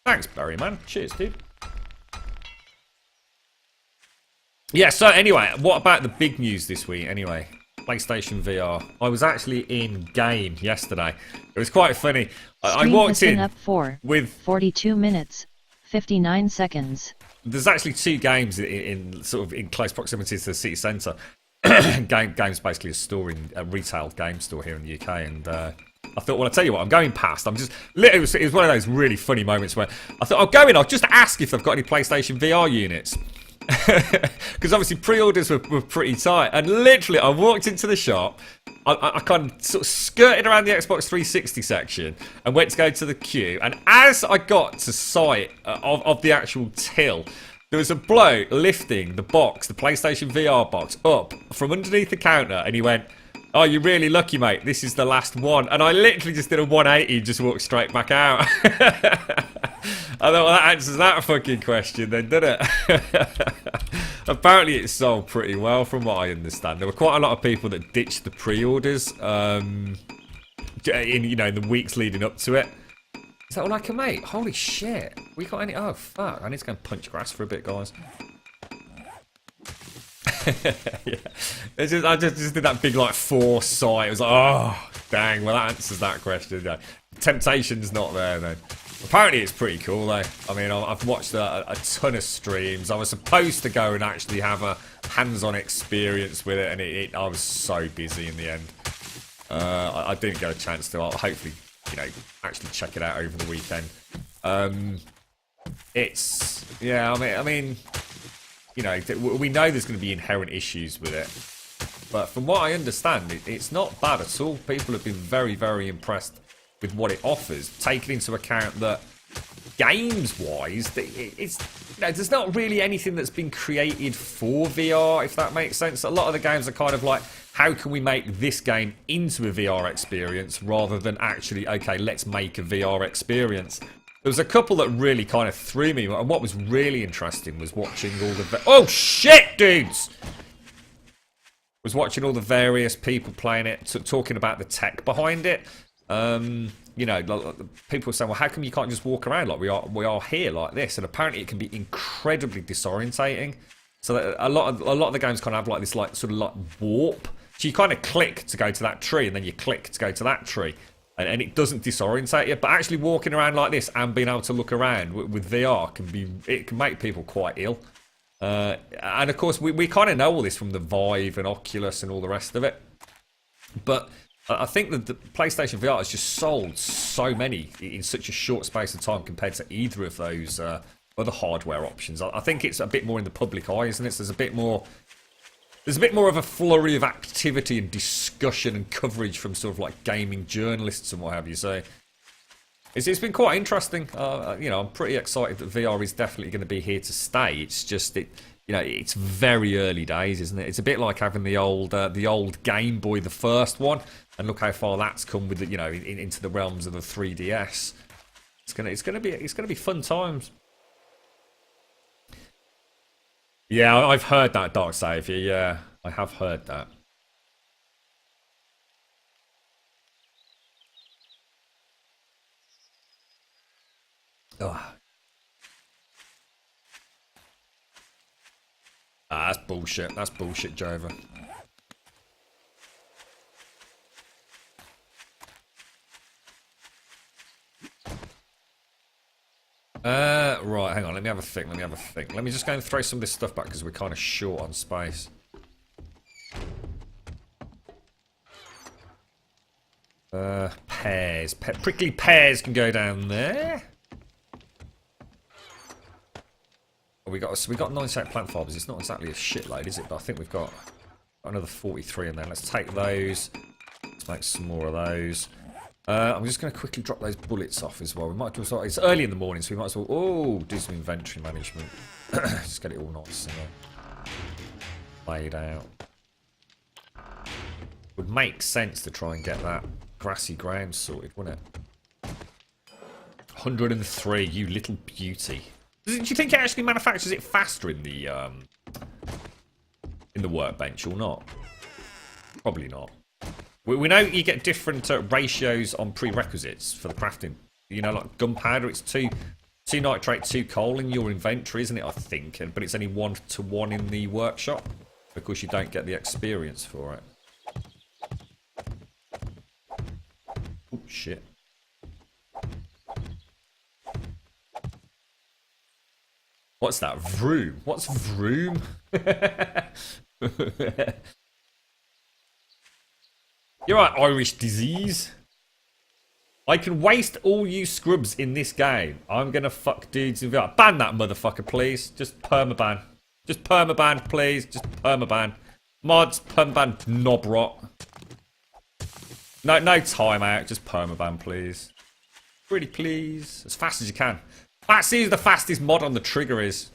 Thanks, Barry, man. Cheers, dude. Yeah, so anyway, what about the big news this week, anyway? PlayStation VR. I was actually in game yesterday. It was quite funny. I walked in up with 42 minutes, 59 seconds. There's actually 2 games in sort of in close proximity to the city centre. Games basically a retail game store here in the UK, and I thought, well, I'll tell you what, I'm going past. It was one of those really funny moments where I thought, I'll go in, I'll just ask if they've got any PlayStation VR units. Because obviously pre-orders were pretty tight, and literally I walked into the shop, I kind of sort of skirted around the Xbox 360 section and went to go to the queue, and as I got to sight of the actual till, there was a bloke lifting the box, the PlayStation VR box, up from underneath the counter, and he went, "Oh, you're really lucky, mate. This is the last one." And I literally just did a 180 and just walked straight back out. I thought, well, that answers that fucking question then, didn't it? Apparently it sold pretty well from what I understand. There were quite a lot of people that ditched the pre-orders in the weeks leading up to it. Is that all I can make? Holy shit. We got any... Oh, fuck. I need to go and punch grass for a bit, guys. Yeah. I just did that big, like, foresight. It was like, oh, dang. Well, that answers that question. Yeah. Temptation's not there, then. Apparently, it's pretty cool, though. I mean, I've watched a ton of streams. I was supposed to go and actually have a hands-on experience with it, and I was so busy in the end. I didn't get a chance to. I'll hopefully... actually check it out over the weekend. I mean, we know there's going to be inherent issues with it, but from what I understand, it's not bad at all. People have been very, very impressed with what it offers, taking into account that games-wise, there's not really anything that's been created for VR, if that makes sense. A lot of the games are kind of like, how can we make this game into a VR experience rather than actually, okay, let's make a VR experience. There was a couple that really kind of threw me, and what was really interesting was watching all the... Oh, shit, dudes! Was watching all the various people playing it, talking about the tech behind it. you know, people saying, well, how come you can't just walk around like we are here like this? And apparently it can be incredibly disorientating. So that a lot of the games kind of have like this like sort of like warp. So you kind of click to go to that tree, and then you click to go to that tree, and it doesn't disorientate you. But actually walking around like this and being able to look around with VR can make people quite ill. And of course we kind of know all this from the Vive and Oculus and all the rest of it. But I think that the PlayStation VR has just sold so many in such a short space of time compared to either of those other hardware options. I think it's a bit more in the public eye, isn't it? So there's a bit more of a flurry of activity and discussion and coverage from sort of like gaming journalists and what have you. So it's been quite interesting. You know, I'm pretty excited that VR is definitely going to be here to stay. It's just you know, it's very early days, isn't it? It's a bit like having the old Game Boy, the first one, and look how far that's come with you know into the realms of the 3DS. It's gonna be fun times. Yeah, I've heard that, Dark Saviour. Yeah, I have heard that. Ugh. That's bullshit. That's bullshit, Jova. Right, hang on. Let me have a think. Let me just go and throw some of this stuff back because we're kind of short on space. Pears. Prickly pears can go down there. We got 98 plant fibers. It's not exactly a shitload, is it? But I think we've got another 43 in there. Let's take those. Let's make some more of those. I'm just going to quickly drop those bullets off as well. We might as well. It's early in the morning, so we might as well. Do some inventory management. Just get it all nice and laid out. Would make sense to try and get that grassy ground sorted, wouldn't it? 103, you little beauty. Do you think it actually manufactures it faster in the workbench or not? Probably not. We know you get different ratios on prerequisites for the crafting. You know, like gunpowder, it's two nitrate, 2 coal in your inventory, isn't it? I think, but it's only 1-to-1 in the workshop because you don't get the experience for it. Oh shit. What's that? Vroom. What's vroom? You're right, Irish disease. I can waste all you scrubs in this game. I'm gonna fuck dudes in VR. Ban that motherfucker, please. Just permaban. Just permaban, please. Just permaban. Mods, permaban, knob rot. No timeout. Just permaban, please. Pretty please. As fast as you can. Let's see who the fastest mod on the trigger is.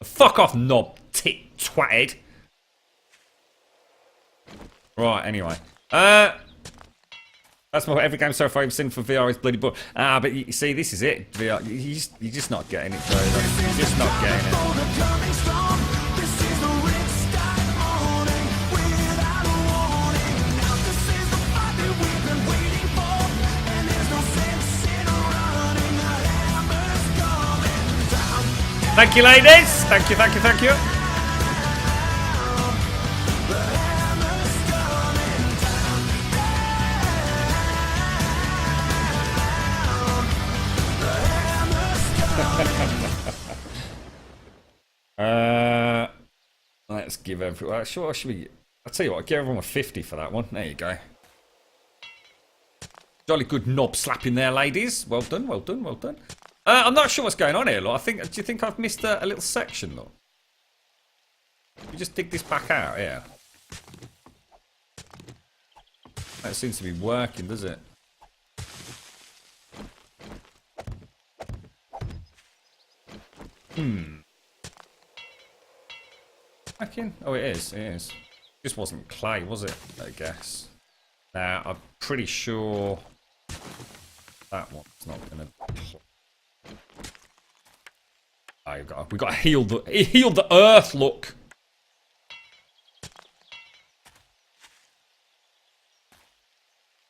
Fuck off, knob tit twatted. Right, anyway. That's my every game so far I've seen for VR is bloody boring. But you see, this is it. VR, you're just not getting it, Joe. You're just not getting it. Thank you, ladies. Thank you, thank you, thank you. Let's give everyone. Sure, should we? I'll tell you what. Give everyone a 50 for that one. There you go. Jolly good knob slapping there, ladies. Well done, well done, well done. I'm not sure what's going on here, look. Do you think I've missed a little section, look? You just dig this back out, yeah. That seems to be working, does it? Back in? Oh, it is. It is. This wasn't clay, was it? I guess. Now, I'm pretty sure that one's not going to. Oh, we got to heal the earth. Look.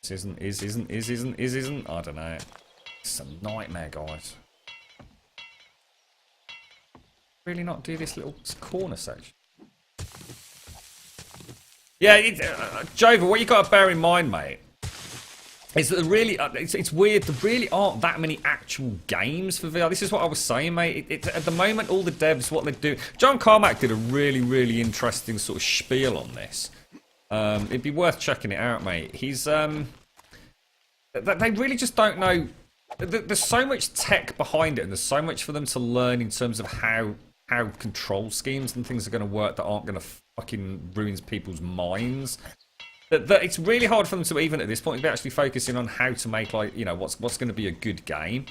This isn't. I don't know. It's a nightmare, guys. Really not do this little corner section. Yeah, Jover, what you got to bear in mind, mate, is that really, it's weird, there really aren't that many actual games for VR. This is what I was saying, mate. At the moment, all the devs, what they do... John Carmack did a really, really interesting sort of spiel on this. It'd be worth checking it out, mate. He's... They really just don't know... There's so much tech behind it, and there's so much for them to learn in terms of how control schemes and things are going to work that aren't going to fucking ruin people's minds. That it's really hard for them to, even at this point, be actually focusing on how to make, like, you know, what's going to be a good game.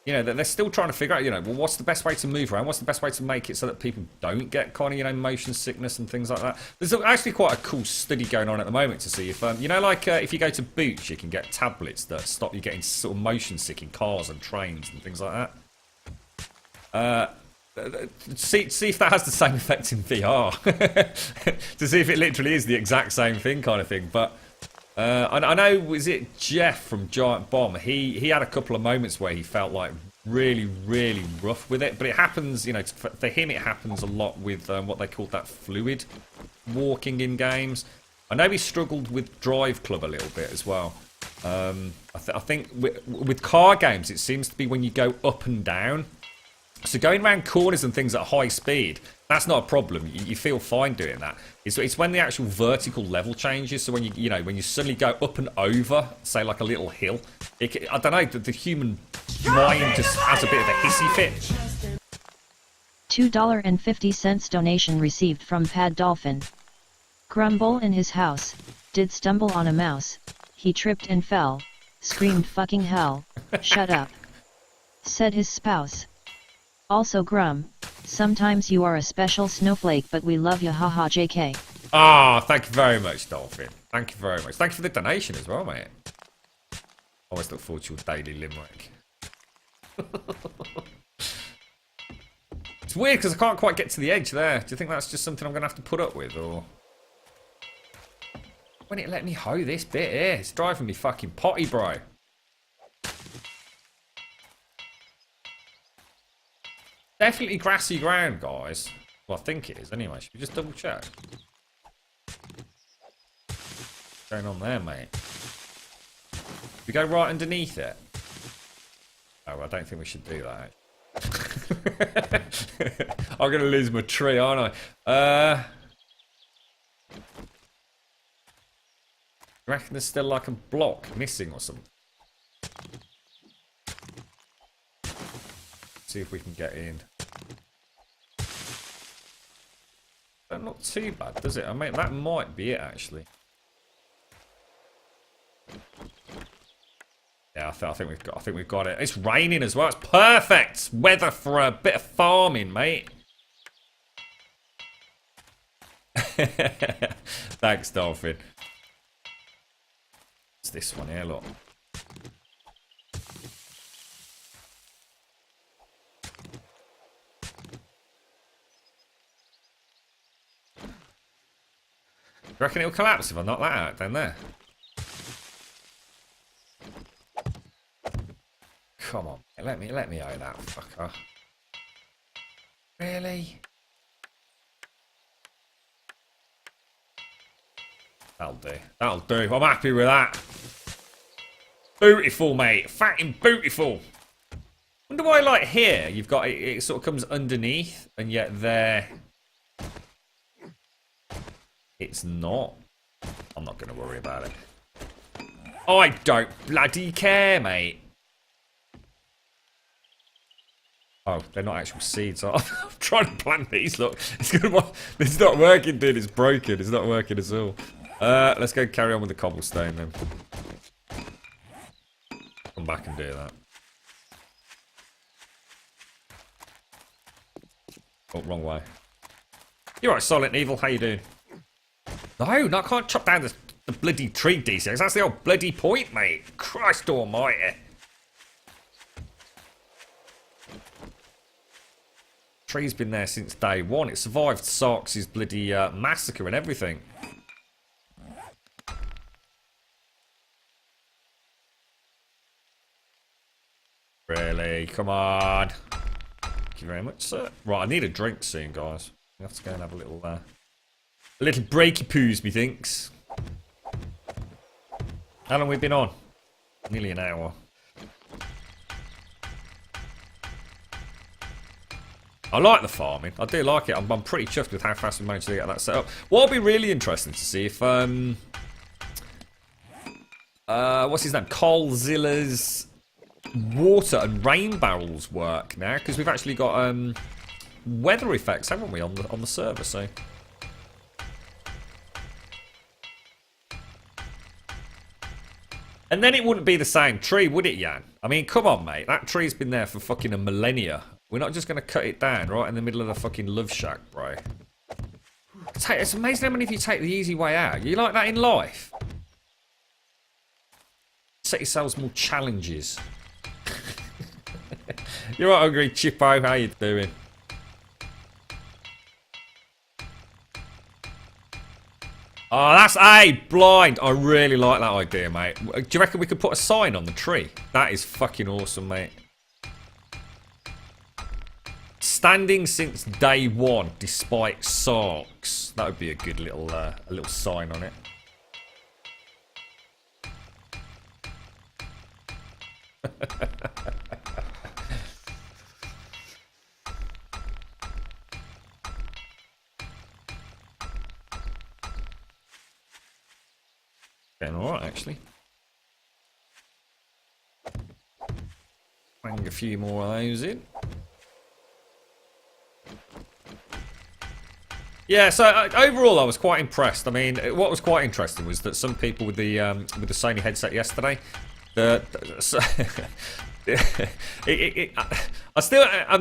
You know, they're still trying to figure out, you know, well, what's the best way to move around? What's the best way to make it so that people don't get kind of, you know, motion sickness and things like that? There's actually quite a cool study going on at the moment to see if, you know, like if you go to Boots, you can get tablets that stop you getting sort of motion sick in cars and trains and things like that. See if that has the same effect in VR. To see if it literally is the exact same thing kind of thing. But I know, was it Jeff from Giant Bomb? He had a couple of moments where he felt like really, really rough with it. But it happens, you know, for him it happens a lot with what they call that fluid walking in games. I know he struggled with Drive Club a little bit as well. I think with car games, it seems to be when you go up and down. So going around corners and things at high speed, that's not a problem. You feel fine doing that. It's when the actual vertical level changes. So when when you suddenly go up and over, say like a little hill, I don't know. The human mind just has a bit of a hissy fit. $2.50 donation received from Pad Dolphin. Grumbul in his house did stumble on a mouse. He tripped and fell. Screamed fucking hell. Shut up. Said his spouse. Also Grum, sometimes you are a special snowflake, but we love you, haha JK. Ah, thank you very much, Dolphin. Thank you very much. Thank you for the donation as well, mate. Always look forward to your daily limerick. It's weird because I can't quite get to the edge there. Do you think that's just something I'm going to have to put up with, or... When it let me hoe this bit here, it's driving me fucking potty, bro. Definitely grassy ground, guys. Well, I think it is anyway. Should we just double check? What's going on there, mate? We go right underneath it. Oh, I don't think we should do that. I'm going to lose my tree, aren't I? You reckon there's still like a block missing or something? See if we can get in. Not too bad, does it? I mean, that might be it, actually. Yeah, I think we've got it. It's raining as well. It's perfect weather for a bit of farming, mate. Thanks, Dolphin. It's this one here, look. You reckon it'll collapse if I knock that out down there? Come on, let me owe that fucker. Really? That'll do. That'll do. I'm happy with that. Beautiful, mate. Fat and beautiful. Wonder why, like here, you've got it sort of comes underneath, and yet there. It's not. I'm not going to worry about it. I don't bloody care, mate. Oh, they're not actual seeds. I'm trying to plant these. Look, it's not working, dude. It's broken. It's not working at all. Let's go carry on with the cobblestone then. Come back and do that. Oh, wrong way. You're right, Silent Evil. How you doing? No, I can't chop down the bloody tree, D6. That's the old bloody point, mate. Christ almighty. Tree's been there since day one. It survived Sarks' bloody massacre and everything. Really? Come on. Thank you very much, sir. Right, I need a drink soon, guys. I have to go and have a little breaky poos, methinks. How long have we been on? Nearly an hour. I like the farming. I do like it. I'm pretty chuffed with how fast we managed to get that set up. What'll be really interesting to see if what's his name? Colzilla's water and rain barrels work now, because we've actually got weather effects, haven't we, on the server? So. And then it wouldn't be the same tree, would it, Jan? I mean, come on, mate. That tree's been there for fucking a millennia. We're not just going to cut it down right in the middle of the fucking love shack, bro. It's amazing how many of you take the easy way out. You like that in life? Set yourselves more challenges. You're right, hungry Chippo. How you doing? Oh, that's blind. I really like that idea, mate. Do you reckon we could put a sign on the tree? That is fucking awesome, mate. Standing since day one, despite socks. That would be a good little sign on it. Getting alright, actually. Bang a few more of those in. Yeah, so overall I was quite impressed. I mean, what was quite interesting was that some people with the Sony headset yesterday, I'm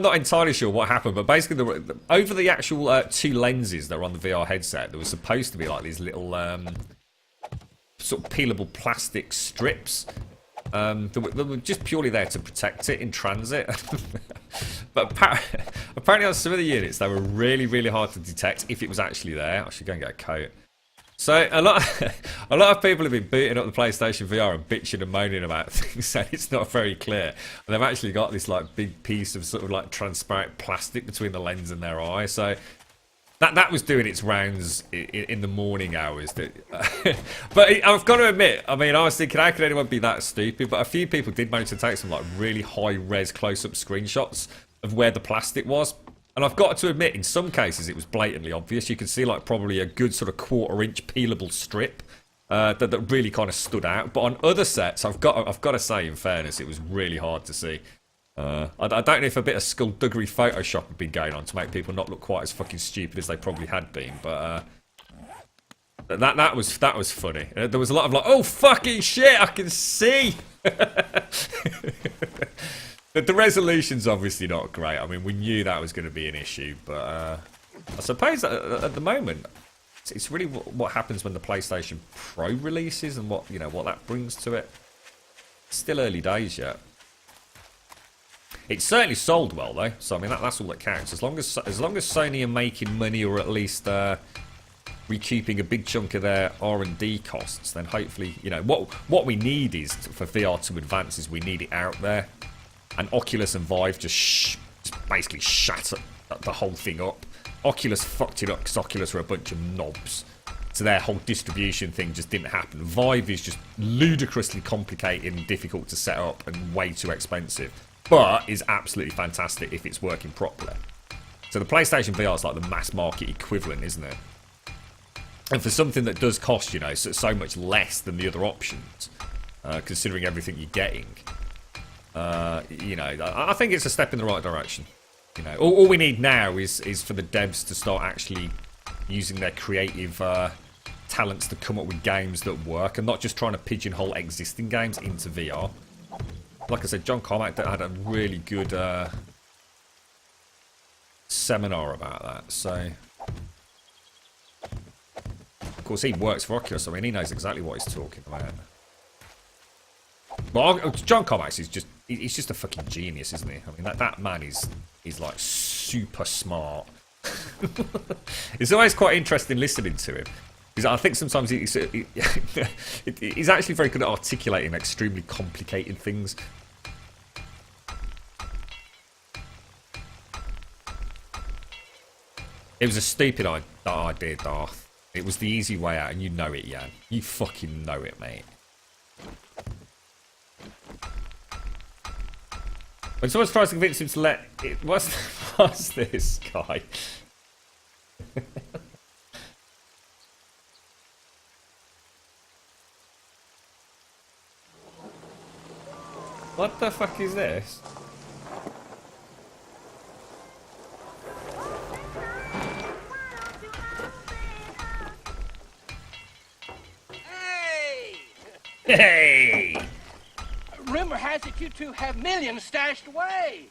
not entirely sure what happened, but basically over the actual two lenses that were on the VR headset, there was supposed to be like these little sort of peelable plastic strips that were just purely there to protect it in transit. But apparently on some of the units, they were really, really hard to detect if it was actually there. I should go and get a coat. So a lot of people have been booting up the PlayStation VR and bitching and moaning about things, saying it's not very clear. And they've actually got this like big piece of sort of like transparent plastic between the lens and their eye. So that was doing its rounds in the morning hours. But I've got to admit, I mean, I was thinking, how could anyone be that stupid? But a few people did manage to take some like really high-res close-up screenshots of where the plastic was. And I've got to admit, in some cases, it was blatantly obvious. You could see like probably a good sort of quarter-inch peelable strip that really kind of stood out. But on other sets, I've got to say, in fairness, it was really hard to see. I don't know if a bit of skullduggery Photoshop had been going on to make people not look quite as fucking stupid as they probably had been, but that was funny. There was a lot of like, oh fucking shit, I can see. The resolution's obviously not great. I mean, we knew that was going to be an issue, but I suppose that at the moment, it's really what happens when the PlayStation Pro releases and what that brings to it. Still early days yet. It certainly sold well though, so I mean that's all that counts. As long as Sony are making money, or at least recouping a big chunk of their R&D costs, then hopefully, what we need is for VR to advance is we need it out there. And Oculus and Vive just basically shattered the whole thing up. Oculus fucked it up because Oculus were a bunch of knobs. So their whole distribution thing just didn't happen. Vive is just ludicrously complicated and difficult to set up and way too expensive. But is absolutely fantastic if it's working properly. So the PlayStation VR is like the mass market equivalent, isn't it? And for something that does cost, so much less than the other options, considering everything you're getting, I think it's a step in the right direction. All we need now is for the devs to start actually using their creative talents to come up with games that work, and not just trying to pigeonhole existing games into VR. Like I said, John Carmack had a really good seminar about that. So, of course, he works for Oculus. I mean, he knows exactly what he's talking about. Well, John Carmack he's just a fucking genius, isn't he? I mean, that man is like super smart. It's always quite interesting listening to him. Because I think sometimes he's actually very good at articulating extremely complicated things. It was a stupid idea, Darth. It was the easy way out, and you know it, Jan. You fucking know it, mate. When someone tries to convince him to let it, what's this guy? What the fuck is this? Hey! Rumor has it you two have millions stashed away.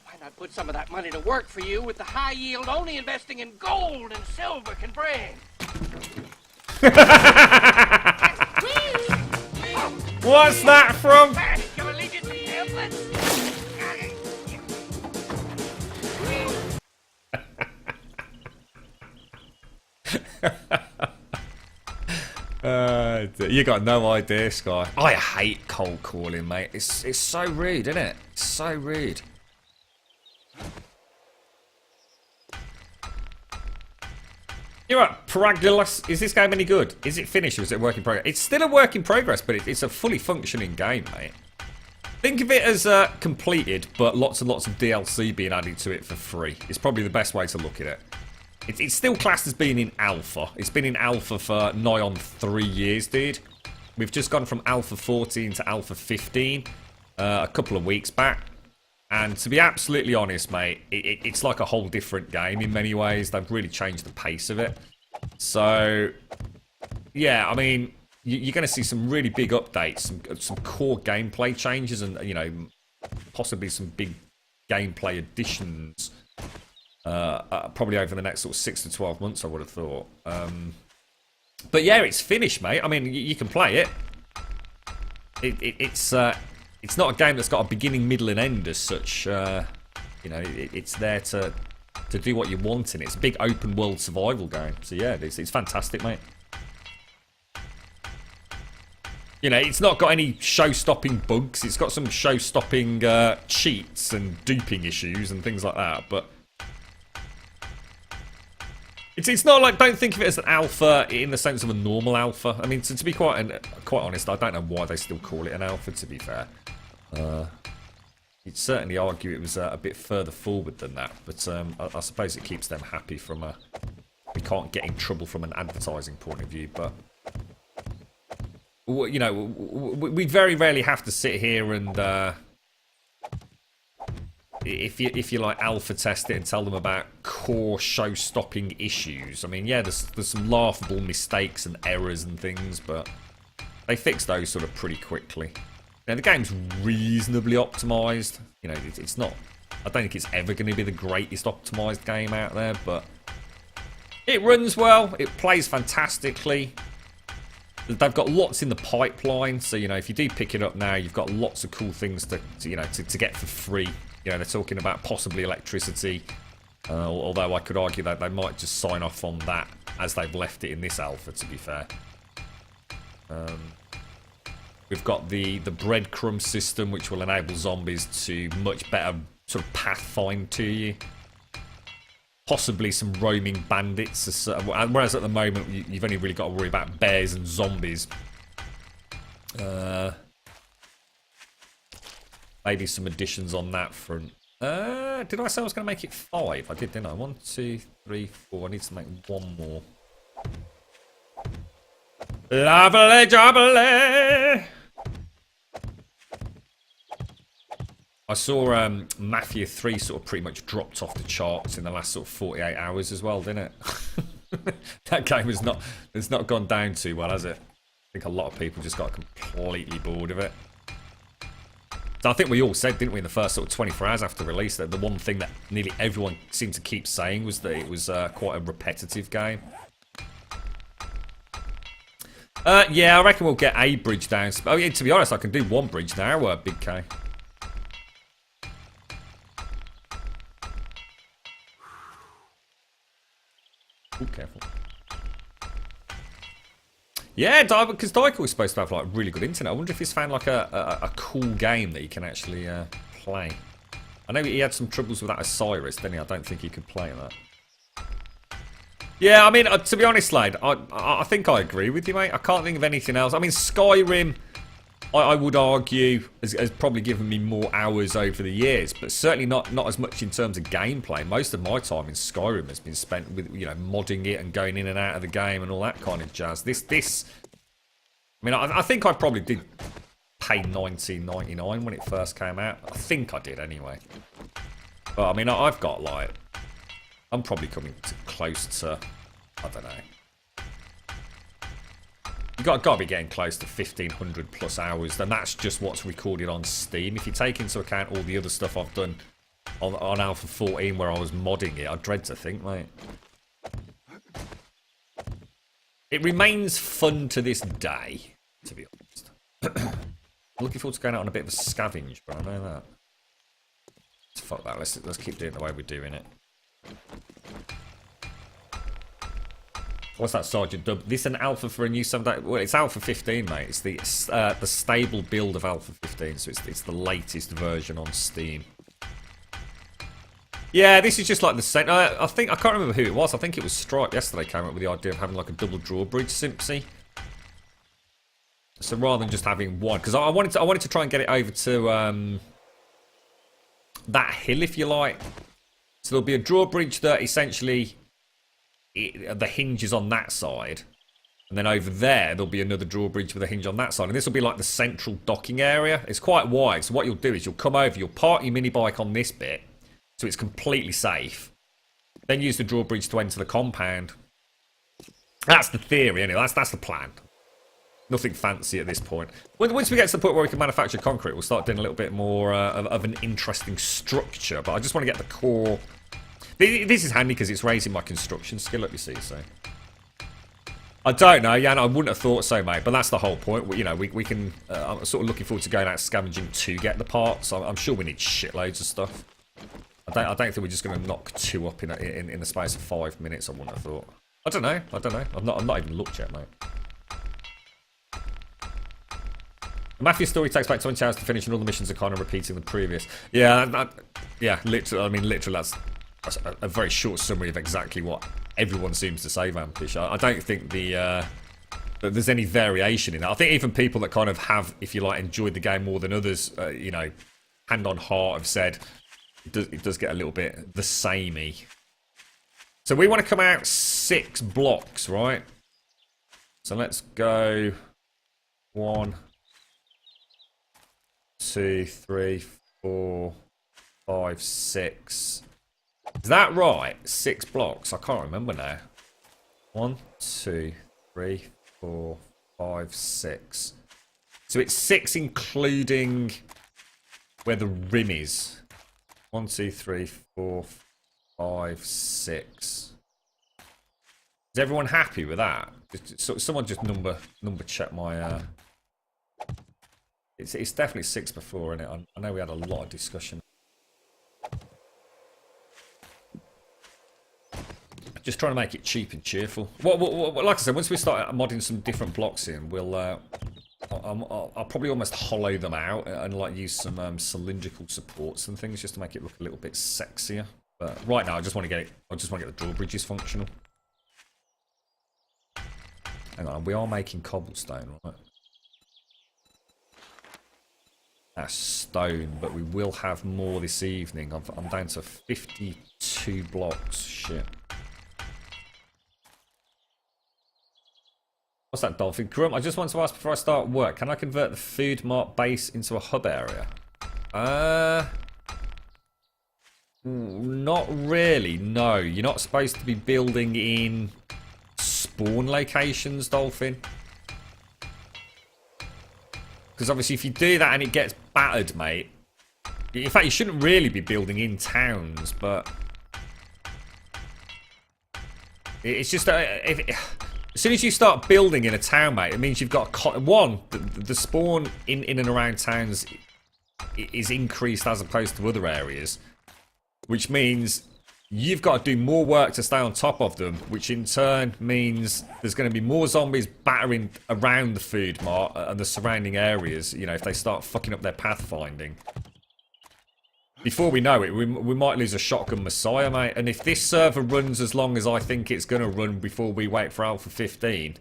Why not put some of that money to work for you with the high yield only investing in gold and silver can bring? What's that from? Your allegiance to templates. You got no idea, Sky. I hate cold calling, mate. It's so rude, isn't it? It's so rude. You're right, Paragulus. Is this game any good? Is it finished or is it a work in progress? It's still a work in progress, but it's a fully functioning game, mate. Think of it as completed, but lots and lots of DLC being added to it for free. It's probably the best way to look at it. It's still classed as being in alpha. It's been in alpha for nigh on 3 years, dude. We've just gone from alpha 14 to alpha 15 a couple of weeks back. And to be absolutely honest, mate, it's like a whole different game in many ways. They've really changed the pace of it. So, yeah, I mean, you're going to see some really big updates, some core gameplay changes, and, you know, possibly some big gameplay additions. Probably over the next sort of 6 to 12 months, I would have thought. But yeah, it's finished, mate. I mean, you can play it. It's not a game that's got a beginning, middle, and end as such. You know, it's there to do what you want in it. It's a big open world survival game. So yeah, it's fantastic, mate. You know, it's not got any show-stopping bugs. It's got some show-stopping cheats and duping issues and things like that, but it's not like, don't think of it as an alpha in the sense of a normal alpha. I mean, to be quite honest, I don't know why they still call it an alpha, to be fair. You'd certainly argue it was a bit further forward than that, but I suppose it keeps them happy from we can't get in trouble from an advertising point of view, but you know, we very rarely have to sit here and if you like alpha test it and tell them about core show-stopping issues. I mean, yeah, there's some laughable mistakes and errors and things, but they fix those sort of pretty quickly. Now, the game's reasonably optimised. You know, it's not... I don't think it's ever going to be the greatest optimised game out there, but it runs well. It plays fantastically. They've got lots in the pipeline, so, you know, if you do pick it up now, you've got lots of cool things to get for free. You know, they're talking about possibly electricity, although I could argue that they might just sign off on that as they've left it in this alpha, to be fair. We've got the breadcrumb system, which will enable zombies to much better sort of pathfind to you. Possibly some roaming bandits, whereas at the moment you've only really got to worry about bears and zombies. Maybe some additions on that front. Did I say I was going to make it 5? I did, didn't I? 1, 2, 3, 4. I need to make one more. Lovely jubbly! I saw Mafia 3 sort of pretty much dropped off the charts in the last sort of 48 hours as well, didn't it? That game has not gone down too well, has it? I think a lot of people just got completely bored of it. So I think we all said, didn't we, in the first sort of 24 hours after release, that the one thing that nearly everyone seemed to keep saying was that it was quite a repetitive game. Yeah, I reckon we'll get a bridge down. Oh yeah, to be honest, I can do one bridge now, Big K. Ooh, careful. Yeah, because Dykel was supposed to have like really good internet. I wonder if he's found like a cool game that he can actually play. I know he had some troubles with that Osiris, didn't he? I don't think he could play that. Yeah, I mean, to be honest, lad, I think I agree with you, mate. I can't think of anything else. I mean, Skyrim, I would argue, has probably given me more hours over the years, but certainly not as much in terms of gameplay. Most of my time in Skyrim has been spent with, you know, modding it and going in and out of the game and all that kind of jazz. This, I mean, I think I probably did pay $19.99 when it first came out. I think I did anyway. But I mean, I've got like, I'm probably coming close to, I don't know. You've got to be getting close to 1,500 plus hours. Then that's just what's recorded on Steam. If you take into account all the other stuff I've done on Alpha 14 where I was modding it, I dread to think, mate. It remains fun to this day, to be honest. I'm looking forward to going out on a bit of a scavenge, but I know that. Fuck that, let's keep doing it the way we're doing it. What's that, Sergeant Dub? This an alpha for a new 7 day? Well, it's Alpha 15, mate. It's the stable build of Alpha 15, so it's the latest version on Steam. Yeah, this is just like the same. I think I can't remember who it was. I think it was Stripe yesterday came up with the idea of having like a double drawbridge Simpsy. So rather than just having one, because I wanted to try and get it over to that hill, if you like. So there'll be a drawbridge that essentially the hinge is on that side, and then over there there'll be another drawbridge with a hinge on that side, and this will be like the central docking area. It's quite wide, so what you'll do is you'll come over, you'll park your mini bike on this bit, so it's completely safe. Then use the drawbridge to enter the compound. That's the theory, anyway. That's the plan. Nothing fancy at this point. Once we get to the point where we can manufacture concrete, we'll start doing a little bit more of an interesting structure. But I just want to get the core. This is handy because it's raising my construction skill up, you see. So I don't know, Jan. I wouldn't have thought so, mate. But that's the whole point. You know, we can. I'm sort of looking forward to going out scavenging to get the parts. I'm sure we need shitloads of stuff. I don't think we're just going to knock 2 up in the space of 5 minutes. I wouldn't have thought. I don't know. I've not even looked yet, mate. Matthew's story takes about 20 hours to finish, and all the missions are kind of repeating the previous. Yeah, yeah, literally. I mean, literally, that's a very short summary of exactly what everyone seems to say, Vampish. I don't think that there's any variation in that. I think even people that kind of have, if you like, enjoyed the game more than others, you know, hand on heart, have said it does get a little bit the samey. So we want to come out 6 blocks, right? So let's go 1, 2, 3, 4, 5, 6. Is that right? 6 blocks. I can't remember now. 1, 2, 3, 4, 5, 6. So it's 6 including where the rim is. 1, 2, 3, 4, 5, 6. Is everyone happy with that? Someone just number check my. It's definitely 6 before, isn't it? I know we had a lot of discussion. Just trying to make it cheap and cheerful. Like I said, once we start modding some different blocks in, we'll I'll probably almost hollow them out and like use some cylindrical supports and things just to make it look a little bit sexier. But right now, I just want to get it. I just want to get the drawbridges functional. Hang on, we are making cobblestone, right? That's stone, but we will have more this evening. I'm down to 52 blocks. Shit. What's that, Dolphin? Grum, I just want to ask before I start work, can I convert the Food Mart base into a hub area? Not really, no. You're not supposed to be building in spawn locations, Dolphin. Because obviously if you do that and it gets battered, mate. In fact, you shouldn't really be building in towns, but it's just as soon as you start building in a town, mate, it means you've got the spawn in and around towns is increased as opposed to other areas, which means you've got to do more work to stay on top of them, which in turn means there's going to be more zombies battering around the food mart and the surrounding areas, you know, if they start fucking up their pathfinding. before we know it, we might lose a shotgun messiah, mate. And if this server runs as long as I think it's going to run before we wait for Alpha 15,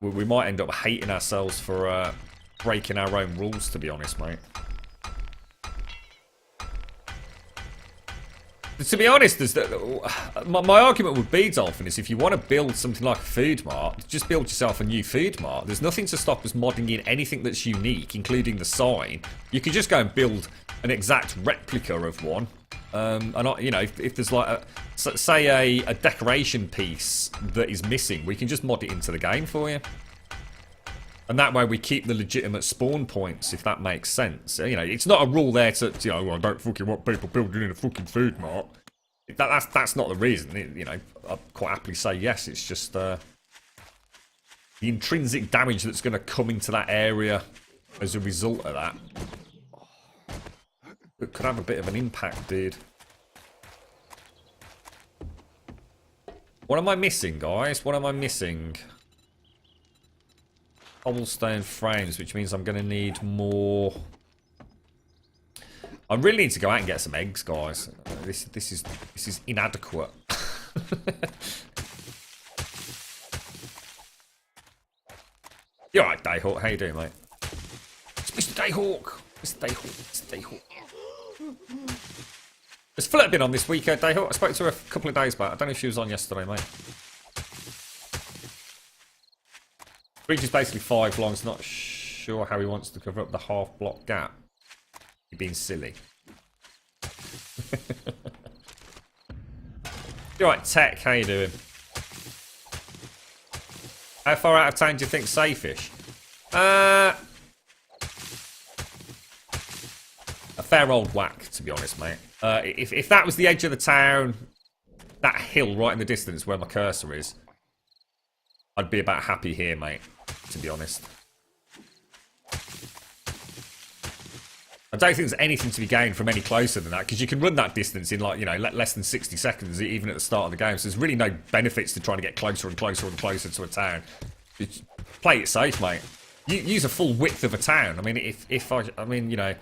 we might end up hating ourselves for breaking our own rules, to be honest, mate. To be honest, my argument would be, Dolphin, is if you want to build something like a food mart, just build yourself a new food mart. There's nothing to stop us modding in anything that's unique, including the sign. You could just go and build an exact replica of one. And you know, if there's like say a decoration piece that is missing, we can just mod it into the game for you. And that way we keep the legitimate spawn points, if that makes sense. You know, it's not a rule there to you know, well, I don't fucking want people building in a fucking food mart. That's not the reason. You know, I'd quite happily say yes. It's just the intrinsic damage that's going to come into that area as a result of that. It could have a bit of an impact, dude. What am I missing, guys? What am I missing? Cobblestone frames, which means I'm going to need more. I really need to go out and get some eggs, guys. This is inadequate. You alright, Dayhawk? How you doing, mate? It's Mr. Dayhawk. Mr. Dayhawk. Mr. Dayhawk. Has Flirt been on this week, Dayhawk? I spoke to her a couple of days back. I don't know if she was on yesterday, mate. Bridge is basically 5 long. It's not sure how he wants to cover up the half-block gap. You're being silly. You're right, Tech. How you doing? How far out of town do you think safe-ish? A fair old whack, to be honest, mate. If that was the edge of the town, that hill right in the distance where my cursor is, I'd be about happy here, mate, to be honest. I don't think there's anything to be gained from any closer than that, because you can run that distance in, like, you know, less than 60 seconds, even at the start of the game. So there's really no benefits to trying to get closer and closer and closer to a town. Just play it safe, mate. Use a full width of a town. I mean, I mean, you know,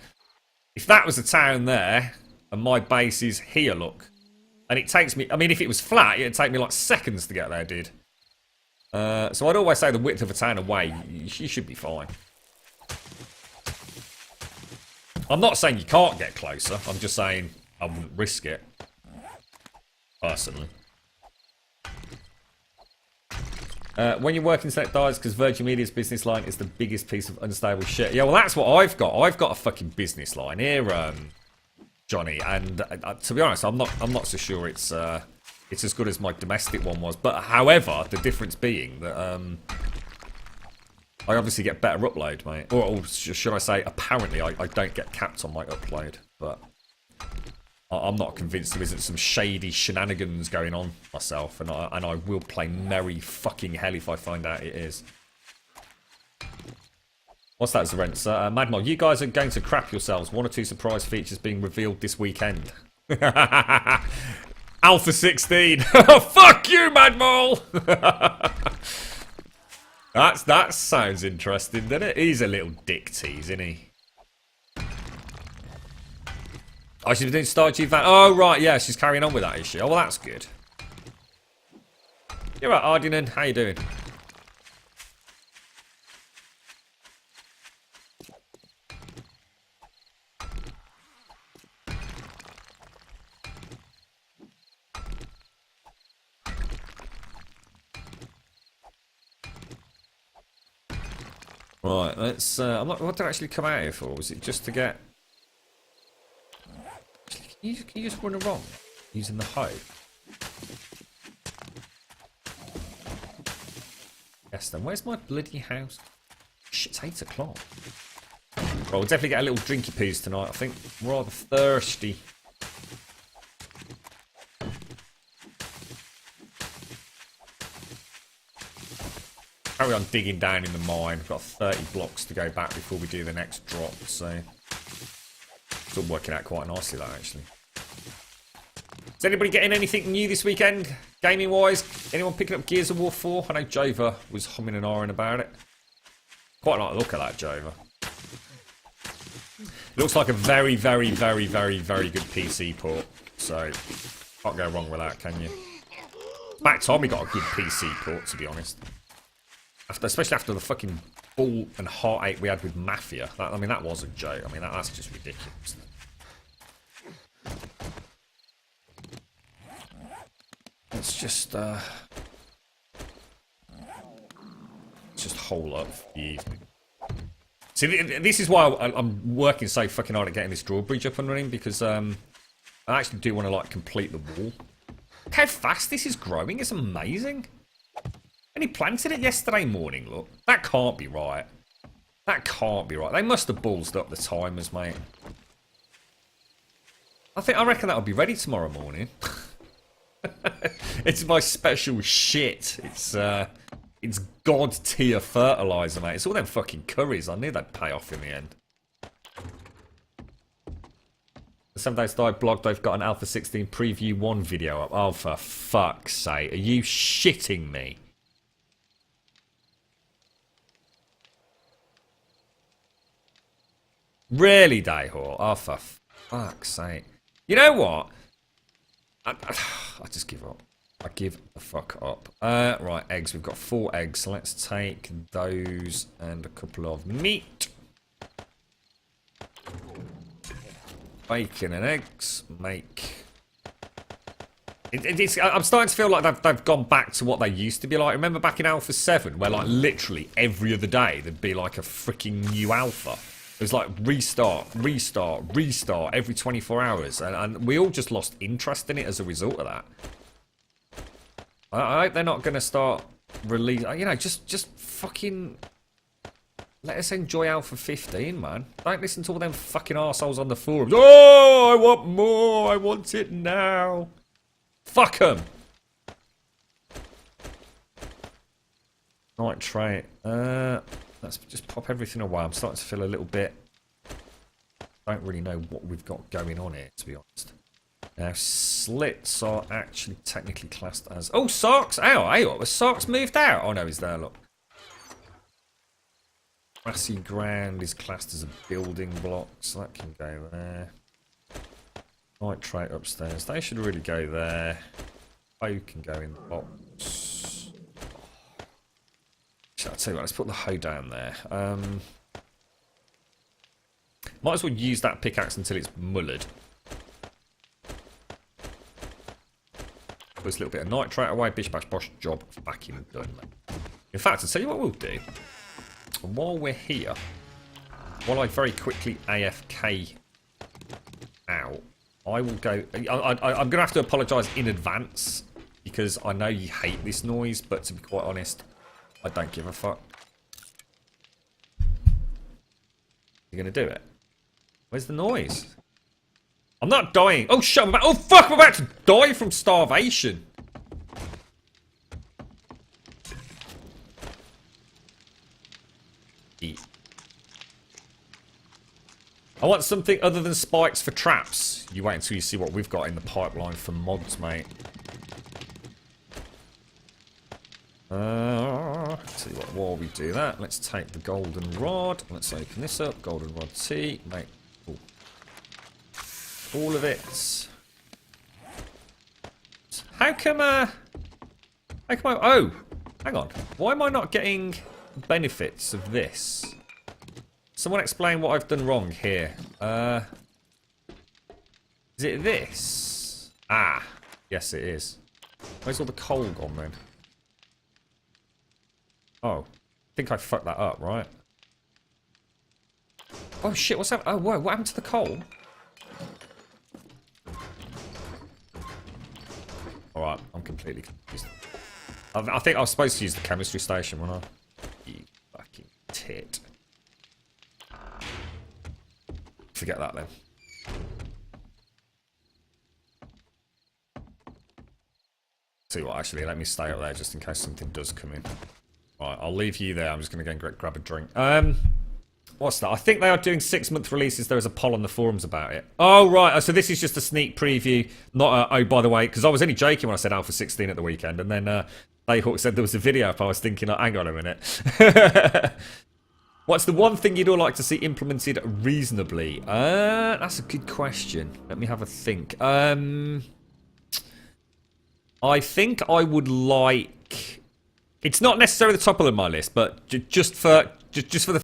if that was a town there, and my base is here, look, and it takes me, I mean, if it was flat, it'd take me like seconds to get there, dude. So I'd always say the width of a town away, you should be fine. I'm not saying you can't get closer. I'm just saying I wouldn't risk it. Personally. When your work internet dies because Virgin Media's business line is the biggest piece of unstable shit. Yeah, well, that's what I've got. I've got a fucking business line here, Johnny. And to be honest, I'm not so sure it's as good as my domestic one was. But however, the difference being that I obviously get better upload, mate. Or should I say, apparently, I don't get capped on my upload. But I'm not convinced there isn't some shady shenanigans going on myself. And I will play merry fucking hell if I find out it is. What's that, Zarenza? Madmol, you guys are going to crap yourselves. 1 or 2 surprise features being revealed this weekend. Alpha 16. Fuck you, Madmol! That sounds interesting, doesn't it? He's a little dick tease, isn't he? Oh, she's been doing Stardew Van. Oh, right, yeah, she's carrying on with that, is she? Oh, well, that's good. You're right, Ardinan. How you doing? Right, let's. What did I actually come out here for? Was it just to get? Can you just run along using the hoe? Yes, then where's my bloody house? Shit, it's 8 o'clock. Well, we'll definitely get a little drinky poos tonight. I think I'm rather thirsty. Carry on digging down in the mine. We've got 30 blocks to go back before we do the next drop, so it's all working out quite nicely, that actually. Is anybody getting anything new this weekend, gaming wise? Anyone picking up Gears of War 4? I know Jova was humming and ahhing about it. Quite like the look of that, Jova. Looks like a very, very, very, very, very good PC port. So, can't go wrong with that, can you? Back time we got a good PC port, to be honest. Especially after the fucking ball and heartache we had with Mafia. I mean, that was a joke. I mean, that's just ridiculous. Let's just hole up for the evening. See, this is why I'm working so fucking hard at getting this drawbridge up and running, because I actually do want to, like, complete the wall. Look how fast this is growing. It's amazing. And he planted it yesterday morning, look. That can't be right. That can't be right. They must have ballsed up the timers, mate. I reckon that'll be ready tomorrow morning. It's my special shit. It's god tier fertilizer, mate. It's all them fucking curries. I knew they'd pay off in the end. The 7 Days Die blog, they've got an Alpha 16 Preview 1 video up. Oh, for fuck's sake. Are you shitting me? Really, Dayhor? Oh, for fuck's sake. You know what? I just give up. I give the fuck up. Right, eggs. We've got 4 eggs. So let's take those and a couple of meat. Bacon and eggs. Make... I'm starting to feel like they've gone back to what they used to be like. Remember back in Alpha 7 where like literally every other day there'd be like a freaking new alpha. It was like restart, restart, restart every 24 hours. And we all just lost interest in it as a result of that. I hope they're not going to start releasing... You know, just fucking... Let us enjoy Alpha 15, man. Don't listen to all them fucking arseholes on the forums. Oh, I want more. I want it now. Fuck them. Nitrate. Let's just pop everything away. I'm starting to feel a little bit... Don't really know what we've got going on here, to be honest. Now, slits are actually technically classed as... Oh, Sark's out. Hey, what? Was Sark's moved out? Oh, no, he's there, look. Grassy ground is classed as a building block, so that can go there. Nitrate upstairs. They should really go there. Hoe can go in the box. I'll tell you what, let's put the hoe down there. Might as well use that pickaxe until it's mullered. Put this little bit of nitrate away. Bish bash bosh, job fucking done, mate. In fact, I'll tell you what we'll do. While we're here, while I very quickly AFK out, I will go... I'm going to have to apologise in advance, because I know you hate this noise, but to be quite honest, I don't give a fuck. You're going to do it? Where's the noise? I'm not dying. Oh, shit. Oh, fuck. I'm about to die from starvation. Eat. I want something other than spikes for traps. You wait until you see what we've got in the pipeline for mods, mate. Tell you what, while we do that, let's take the golden rod. Let's open this up. Golden rod T. Make all of it. How come I... Oh, hang on. Why am I not getting benefits of this? Someone explain what I've done wrong here. Is it this? Ah, yes it is. Where's all the coal gone then? Oh, I think I fucked that up, right? Oh shit, what's happened? Oh, whoa, what happened to the coal? Alright, I'm completely confused. I think I was supposed to use the chemistry station, wasn't I? You fucking tit. Forget that then. See what, actually, let me stay up there just in case something does come in. Right, I'll leave you there. I'm just going to go and grab a drink. What's that? I think they are doing 6-month releases. There was a poll on the forums about it. Oh, right. So this is just a sneak preview. Not oh, by the way, because I was only joking when I said Alpha 16 at the weekend. And then Bayhawk said there was a video up. I was thinking, oh, hang on a minute. What's the one thing you'd all like to see implemented reasonably? That's a good question. Let me have a think. I think I would like... It's not necessarily the top of my list, but just for the